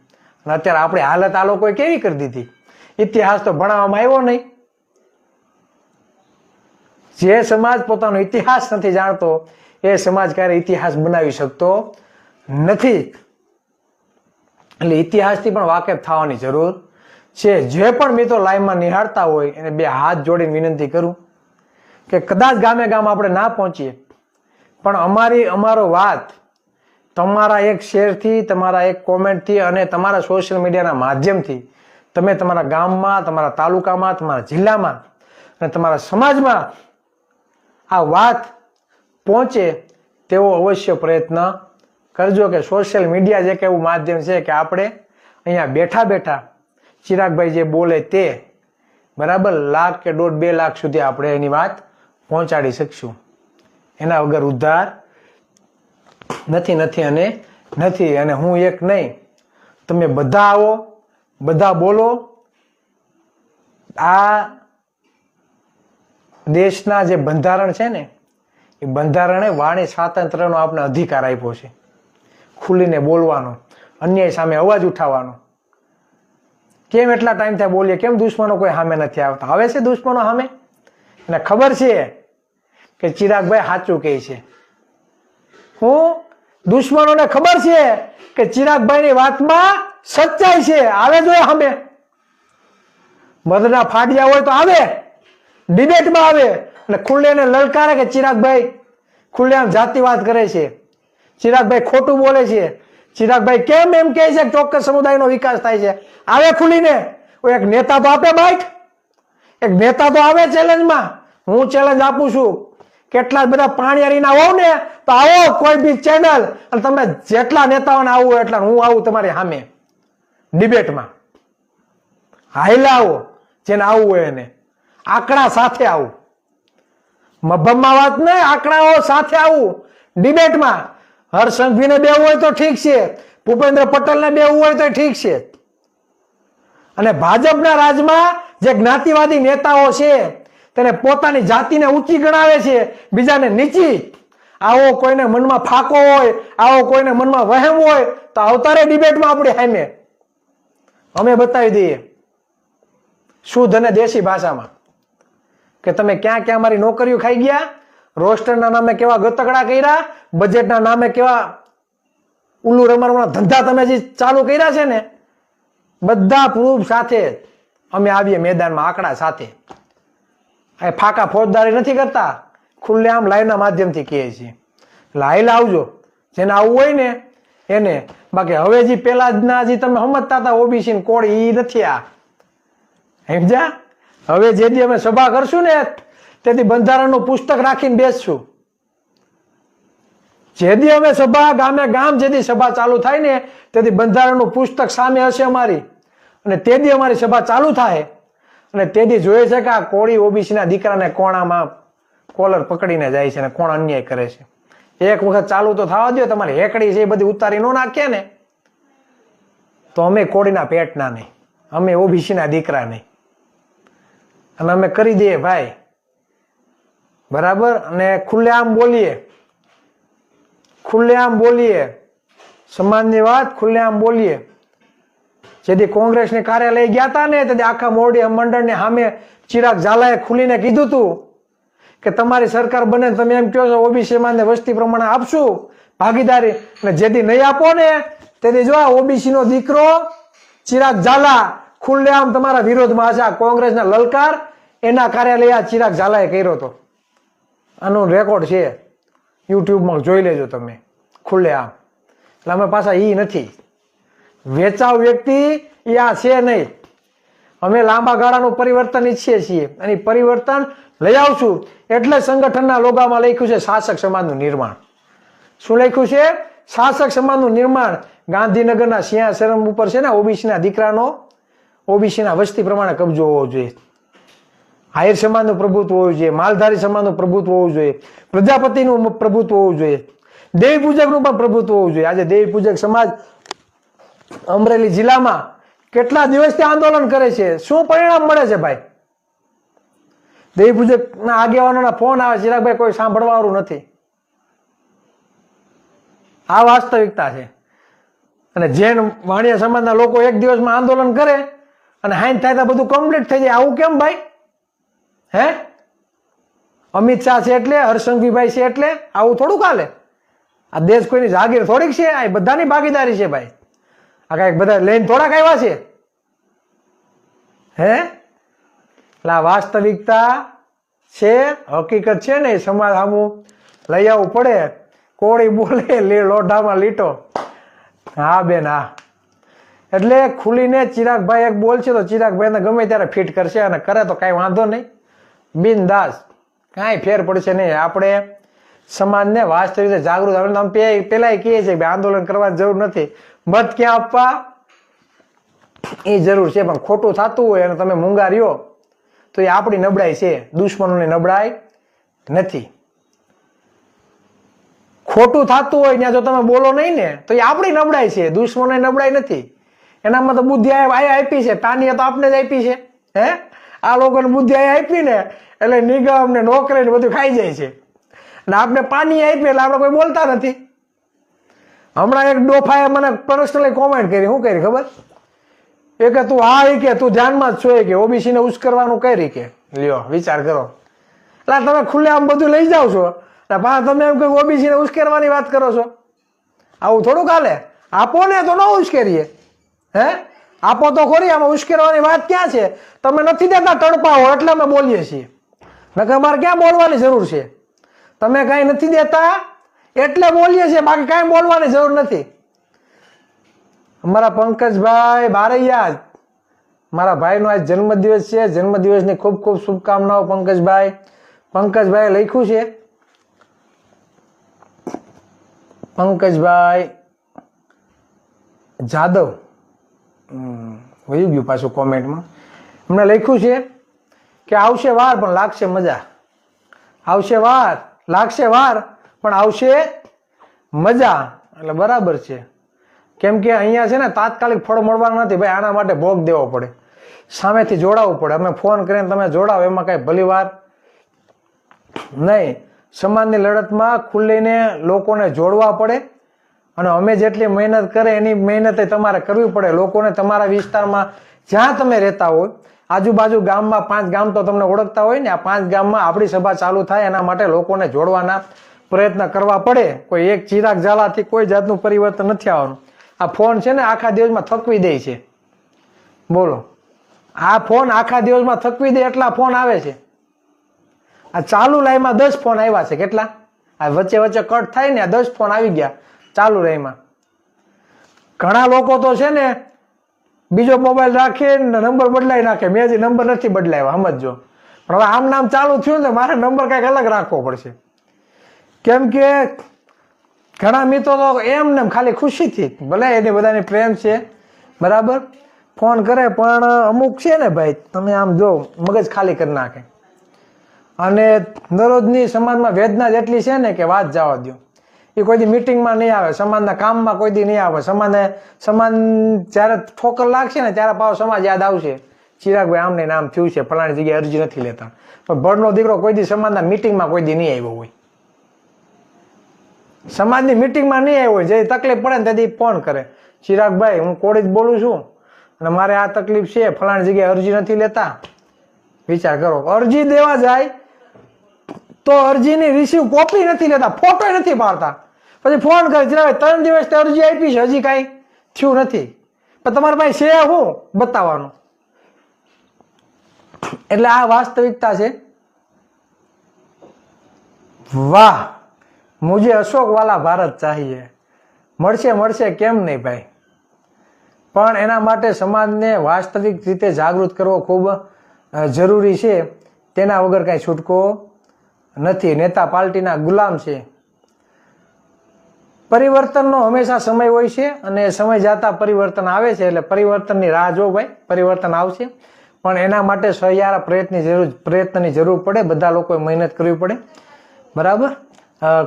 અને અત્યારે આપણી હાલત આ લોકોએ કેવી કરી દીધી? ઇતિહાસ તો ભણાવવામાં આવ્યો નહીં. જે સમાજ પોતાનો ઇતિહાસ નથી જાણતો એ સમાજ ક્યારે ઇતિહાસ બનાવી શકતો નથી. એટલે ઇતિહાસથી પણ વાકેફ થવાની જરૂર છે. જે પણ મિત્રો લાઈવમાં નિહાળતા હોય એને 2 હાથ જોડીને વિનંતી કરું કે કદાચ ગામે ગામ આપણે ના પહોંચીએ, પણ અમારો વાત તમારા એક શેરથી, તમારા એક કોમેન્ટથી અને તમારા સોશિયલ મીડિયાના માધ્યમથી તમે તમારા ગામમાં, તમારા તાલુકામાં, તમારા જિલ્લામાં અને તમારા સમાજમાં આ વાત પહોંચે તેવો અવશ્ય પ્રયત્ન કરજો. કે સોશિયલ મીડિયા જે કે એવું માધ્યમ છે કે આપણે અહીંયા બેઠા બેઠા ચિરાગભાઈ જે બોલે તે બરાબર 1 લાખ કે 1.5-2 લાખ સુધી આપણે એની વાત પહોંચાડી શકશું. એના વગર ઉદ્ધાર નથી અને નથી. અને હું એક નહીં, તમે બધા આવો, બધા બોલો. આ દેશના જે બંધારણ છે ને એ બંધારણે વાણી સ્વાતંત્ર્યનો આપણે અધિકાર આપ્યો છે, ખુલીને બોલવાનો, અન્યાય સામે અવાજ ઉઠાવવાનો. કેમ એટલા ટાઈમ ત્યાં બોલીએ? કેમ દુશ્મનો કોઈ સામે નથી આવતા? આવે છે દુશ્મનો સામે? એને ખબર છે કે ચિરાગભાઈ સાચું કહે છે. હું દુશ્મનોને ખબર છે કે ચિરાગભાઈની વાતમાં સચ્ચાઈ છે. આવે જોઈએ સામે, મધના ફાડ્યા હોય તો આવે, ડિબેટમાં આવે અને ખુલ્લે એને લલકારે કે ચિરાગભાઈ ખુલ્લે આમ જાતિવાદ કરે છે, ચિરાગભાઈ ખોટું બોલે છે, ચિરાગભાઈ કેમ એમ કહે છે કે ચોક્કસ સમુદાયનો વિકાસ થાય છે. આવે ખુલીને. એક નેતા તો આપે બાઈટ, એક નેતા તો આવે ચેલેન્જમાં. હું ચેલેન્જ આપું છું, કેટલા બધા પાણીયારીના હોવ ને તો આવો કોઈ બી ચેનલ, અને તમે જેટલા નેતાઓને આવવું એટલા હું આવું તમારી સામે ડિબેટમાં. હાઈલા આવો, જેને આવવું હોય એને, આંકડા સાથે આવું, મભમમાં વાત નહીં, આંકડાઓ સાથે આવું ડિબેટમાં. હર્ષ સંઘવીને બેવું હોય તો ઠીક છે, ભૂપેન્દ્ર પટેલને બેવું હોય તો ઠીક છે. અને ભાજપના રાજમાં જે જ્ઞાતિવાદી નેતાઓ છે તેને પોતાની જાતિને ઊંચી ગણાવે છે, બીજાને નીચી. આવો કોઈને મનમાં ફાકો હોય, આવો કોઈને મનમાં વહેમ હોય તો અવતારે ડિબેટમાં આપણી સામે અમે બતાવી દઈએ શુદ્ધ અને દેશી ભાષામાં કે તમે ક્યાં ક્યાં મારી નોકરીઓ ખાઈ ગયા, રોસ્ટરના નામે કેવા ગતકડા કર્યા, બજેટના નામે કેવા ઉલ્લુ રમવાના ધંધા તમે જે ચાલુ કર્યા છે ને, બધા પ્રૂફ સાથે અમે આવીએ મેદાનમાં, આંકડા સાથે. આ ફાકા ફોજદારી નથી કરતા, ખુલ્લે આમ લાઈવના માધ્યમથી કહીએ છીએ. લાઈલ આવજો, જેને આવવું હોય ને એને. બાકી હવે જે પેલા ના જે તમે સમજતા હતા ઓબીસી કોડ, એ નથી આ. સમજ્યા? હવે જે દી અમે સભા કરશું ને તેથી બંધારણનું પુસ્તક રાખીને બેસશું. જે દી અમે સભા ગામે ગામ જે દી સભા ચાલુ થાય ને તેથી બંધારણનું પુસ્તક સામે હશે અમારી, અને તે દી અમારી સભા ચાલુ થાય અને તે દી જોઈએ છે કે આ કોળી ઓબીસી ના દીકરાને કોણ આમાં કોલર પકડીને જાય છે અને કોણ અન્યાય કરે છે. એક વખત ચાલુ તો થવા દો, તમારી હેકડી છે એ બધી ઉતારી ન નાખીએ ને તો અમે કોળીના પેટના નહીં, અમે ઓબીસી ના દીકરા નહીં, અને અમે કરી દઈએ ભાઈ બરાબર. અને ખુલ્લેઆમ બોલીએ, ખુલ્લેઆમ બોલીએ સમાજની વાત, ખુલ્લેઆમ બોલીએ. જેથી કોંગ્રેસની કાર્યાલય ગયા હતા ને તેથી આખા મોરડી મંડળની સામે ચિરાગ ઝાલાએ ખુલીને કીધું હતું કે તમારી સરકાર બને તમે એમ કહો છો ઓબીસી માં વસ્તી પ્રમાણે આપશું ભાગીદારી, અને જેથી નહીં આપો ને તેથી જો ઓબીસી નો દીકરો ચિરાગ ઝાલા ખુલ્લેઆમ તમારા વિરોધમાં હશે. કોંગ્રેસના લલકાર એના કાર્યાલય ચિરાગ ઝાલાએ કર્યો હતો. આનો રેકોર્ડ છે, યુટ્યુબમાં જોઈ લેજો તમે ખુલ્લેઆમ. એટલે અમે પાછા ઈ નથી વેચાવ વ્યક્તિ, એ આ છે નહીં. અમે લાંબા ગાળાનું પરિવર્તન ઈચ્છીએ છીએ અને પરિવર્તન લઈ આવશું. એટલે સંગઠનના લોગામાં લખ્યું છે શાસક સમાજનું નિર્માણ. શું લખ્યું છે? શાસક સમાજનું નિર્માણ. ગાંધીનગરના સિંહાસન ઉપર છે ને ઓબીસીના દીકરાનો, ઓબીસીના વસ્તી પ્રમાણે કબજો હોવો જોઈએ, હાયર સમાજનું પ્રભુત્વ હોવું જોઈએ, માલધારી સમાજનું પ્રભુત્વ હોવું જોઈએ, પ્રજાપતિનું પ્રભુત્વ હોવું જોઈએ, દેવી પૂજકનું પણ પ્રભુત્વ હોવું જોઈએ. આજે દેવી પૂજક સમાજ અમરેલી જિલ્લામાં કેટલા દિવસથી આંદોલન કરે છે, શું પરિણામ મળે છે ભાઈ? દેવી પૂજકના આગેવાનોના ફોન આવે, ચિરાગભાઈ કોઈ સાંભળવા વાળું નથી. આ વાસ્તવિકતા છે. અને જૈન વાણિયા સમાજના લોકો એક દિવસમાં આંદોલન કરે અને હાઈન થાય તો બધું કમ્પ્લીટ થઈ જાય. આવું કેમ ભાઈ? હે, અમિત શાહ છે એટલે, હર્ષ સંઘવીભાઈ છે એટલે આવું થોડું ચાલે? આ દેશ કોઈની જાગીર થોડીક છે, આ બધાની ભાગીદારી છે ભાઈ. આ કઈક બધા લઈને થોડાક આવ્યા છે? હે, એટલે આ વાસ્તવિકતા છે, હકીકત છે ને, સમાજ સામું લઈ આવવું પડે. કોળી બોલે લોઢામાં લીટો. હા બેન, હા. એટલે ખુલીને ચિરાગભાઈ એક બોલશે તો ચિરાગભાઈને ગમે ત્યારે ફિટ કરશે, અને કરે તો કઈ વાંધો નહીં, બિનદાસ, કાંઈ ફેર પડશે નહીં. આપણે સમાજને વાસ્તવિક રીતે જાગૃત આપણે પેલા કહીએ છીએ કે આંદોલન કરવાની જરૂર નથી, મત ક્યાં આપવા એ જરૂર છે, પણ ખોટું થતું હોય અને તમે મૂંગા રહ્યો તો એ આપણી નબળાઈ છે, દુશ્મનોની નબળાઈ નથી. ખોટું થતું હોય ત્યાં જો તમે બોલો નહીં ને તો એ આપણી નબળાઈ છે, દુશ્મનોની નબળાઈ નથી. એનામાં તો બુદ્ધિ આપી છે, તાનીએ તો આપણે જ આપી છે. હે, આ લોકોને બુદ્ધિ આપી ને એટલે નિગમ ને નોકરી ને બધું ખાઈ જાય છે, અને આપણે પાણી આપીએ એટલે આપણે કોઈ બોલતા નથી. હમણાં એક ડોફાએ મને પર્સનલી કોમેન્ટ કરી, શું કરી ખબર? એ કે તું હા એ કે તું ધ્યાનમાં જ છો કે ઓબીસી ને ઉશ્કેરવાનું કરી કે લ્યો વિચાર કરો. એટલે તમે ખુલ્લે આમ બધું લઈ જાઓ છો, તમે એમ કોઈ ઓબીસી ને ઉશ્કેરવાની વાત કરો છો? આવું થોડુંક હાલે. આપો ને તો ન ઉશ્કેરીએ, હે આપો તો ખરી, આમાં ઉશ્કેરવાની વાત ક્યાં છે? તમે નથી દેતા તડપાઓ એટલે અમે બોલીએ છીએ, નકર અમારે ક્યાં બોલવાની જરૂર છે? તમે કઈ નથી દેતા એટલે બોલીએ છીએ, બાકી કઈ બોલવાની જરૂર નથી. અમારા પંકજભાઈ બારૈયા, મારા ભાઈનો આજ જન્મદિવસ છે, જન્મદિવસની ખૂબ ખૂબ શુભકામનાઓ પંકજભાઈ. પંકજભાઈ લખ્યું છે, પંકજભાઈ જાદવ વયું ગયું પાછું કોમેન્ટમાં. એમને લખ્યું છે કે આવશે વાર પણ લાગશે મજા. આવશે વાર, લાગશે વાર પણ આવશે મજા. એટલે બરાબર છે, કેમ કે અહીંયા છે ને તાત્કાલિક ફળ મળવાનું નથી ભાઈ, આના માટે ભોગ દેવો પડે, સામેથી જોડાવવું પડે. અમે ફોન કરીને તમે જોડાવો એમાં કઈ ભલી વાર નહીં. સમાજની લડતમાં ખુલ્લીને લોકોને જોડવા પડે, અને અમે જેટલી મહેનત કરે એની મહેનત તમારે કરવી પડે. લોકોને તમારા વિસ્તારમાં જ્યાં તમે રહેતા હોય, આજુબાજુ ગામમાં 5 ગામ તો તમને ઓળખતા હોય ને, આ 5 ગામમાં આપણી સભા ચાલુ થાય એના માટે લોકોને જોડવાના પ્રયત્ન કરવા પડે. કોઈ એક ચિરાગ ઝાલાથી કોઈ જાતનું પરિવર્તન નથી આવવાનું. આ ફોન છે ને આખા દિવસમાં થકવી દે છે, બોલો. આ ફોન આખા દિવસમાં થકવી દે એટલા ફોન આવે છે. આ ચાલુ લાઈનમાં 10 ફોન આવ્યા છે. કેટલા? આ વચ્ચે વચ્ચે કટ થાય ને 10 ફોન આવી ગયા ચાલુ લાઈનમાં. ઘણા લોકો તો છે ને બીજો મોબાઈલ રાખે ને નંબર બદલાઈ નાખે. મેં હજી નંબર નથી બદલાવ્યા, સમજો. પણ હવે આમ નામ ચાલુ થયું ને મારે નંબર કઈક અલગ રાખવો પડશે, કેમ કે ઘણા મિત્રો તો એમ ને ખાલી ખુશીથી, ભલે એની બધાની પ્રેમ છે બરાબર, ફોન કરે, પણ અમુક છે ને ભાઈ તમે આમ જો મગજ ખાલી કરી નાખે. અને દરરોજની સમાજમાં વેદના જ એટલી છે ને કે વાત જવા દો. એ કોઈ દી મિટિંગમાં નહીં આવે, સમાજના કામમાં કોઈ દી નહીં આવે. સમાજ જ્યારે ઠોકર લાગશે ને ત્યારે પાછો સમાજ યાદ આવશે, ચિરાગભાઈ આમને નામ થયું છે, ફલાણી જગ્યાએ અરજી નથી લેતા. પણ ભણનો દીકરો કોઈ દી સમાજના મિટિંગમાં કોઈ દી નહીં આવ્યો હોય, સમાજની મિટિંગમાં નહીં આવ્યો હોય. જે તકલીફ પડે ને તેથી ફોન કરે, ચિરાગભાઈ હું કોડી જ બોલું છું અને મારે આ તકલીફ છે, ફલાણી જગ્યાએ અરજી નથી લેતા. વિચાર કરો, અરજી દેવા જાય તો અરજીની રિસીવ કોપી નથી લેતા, ફોટો નથી પાડતા. પછી ફોન કરે, ચિરાગભાઈ 3 દિવસથી અરજી આપી છે, હજી કાંઈ થયું નથી. પણ તમારા પાસે છે હું બતાવવાનું? એટલે આ વાસ્તવિકતા છે. વાહ, મુજે અશોક વાલા ભારત ચાહીએ. મળશે કેમ નહીં ભાઈ, પણ એના માટે સમાજને વાસ્તવિક રીતે જાગૃત કરવો ખૂબ જરૂરી છે. તેના વગર કાંઈ છૂટકો નથી. નેતા પાર્ટીના ગુલામ છે. પરિવર્તનનો હંમેશા સમય હોય છે અને સમય જતા પરિવર્તન આવે છે. એટલે પરિવર્તનની રાહ જો ભાઈ, પરિવર્તન આવશે, પણ એના માટે સહિયારા પ્રયત્નની જરૂર પડે. બધા લોકોએ મહેનત કરવી પડે બરાબર.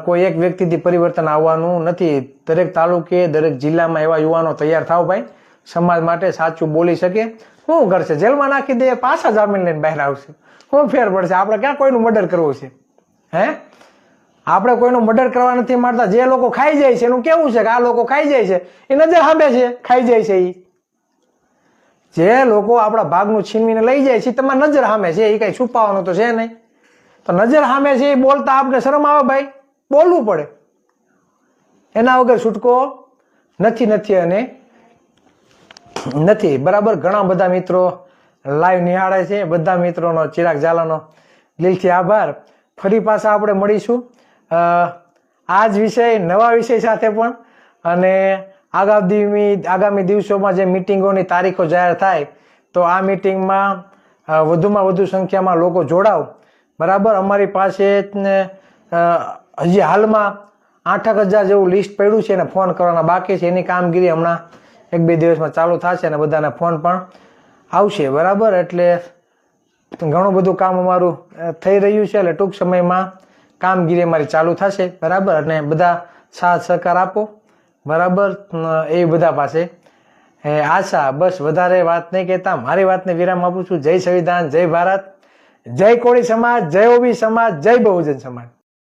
કોઈ એક વ્યક્તિથી પરિવર્તન આવવાનું નથી. દરેક તાલુકે, દરેક જિલ્લામાં એવા યુવાનો તૈયાર થાવ ભાઈ, સમાજ માટે સાચું બોલી શકે. શું કરશે? જેલમાં નાખી દે, પાછા જામીન લઈને બહાર આવશે. શું ફેર પડશે? આપણે ક્યાં કોઈનું મર્ડર કરવું છે? હે, આપણે કોઈનું મર્ડર કરવા નથી માંગતા. જે લોકો ખાઈ જાય છે એનું કેવું છે કે આ લોકો ખાઈ જાય છે, એ નજર સામે છે ખાઈ જાય છે. જે લોકો આપણા ભાગનું છીનવીને લઈ જાય છે તમારી નજર સામે છે, એ કઈ છુપાવવાનું તો છે નહીં. તો નજર સામે છે એ બોલતા આપણે શરમ આવે ભાઈ, બોલવું પડે. એના વગર છૂટકો નથી અને નથી બરાબર. ઘણા બધા મિત્રો લાઈવ નિહાળે છે, બધા મિત્રોનો ચિરાગ ઝાલાનો દિલથી આભાર. ફરી પાછા આપણે મળીશું આ જ વિષય, નવા વિષય સાથે પણ. અને આગામી દિવસોમાં જે મિટિંગોની તારીખો જાહેર થાય તો આ મિટિંગમાં વધુમાં વધુ સંખ્યામાં લોકો જોડાવ બરાબર. અમારી પાસે હજી હાલમાં 8,000 જેવું લિસ્ટ પડ્યું છે અને ફોન કરવાના બાકી છે. એની કામગીરી હમણાં 1-2 દિવસમાં ચાલુ થશે અને બધાને ફોન પણ આવશે બરાબર. એટલે ઘણું બધું કામ અમારું થઈ રહ્યું છે. એટલે ટૂંક સમયમાં કામગીરી અમારી ચાલુ થશે બરાબર. અને બધા સાથ સહકાર આપો બરાબર, એ બધા પાસે આશા. બસ વધારે વાત નહીં કહેતા મારી વાતને વિરામ આપું છું. જય સંવિધાન, જય ભારત, જય કોળી સમાજ, જય ઓબી સમાજ, જય બહુજન સમાજ.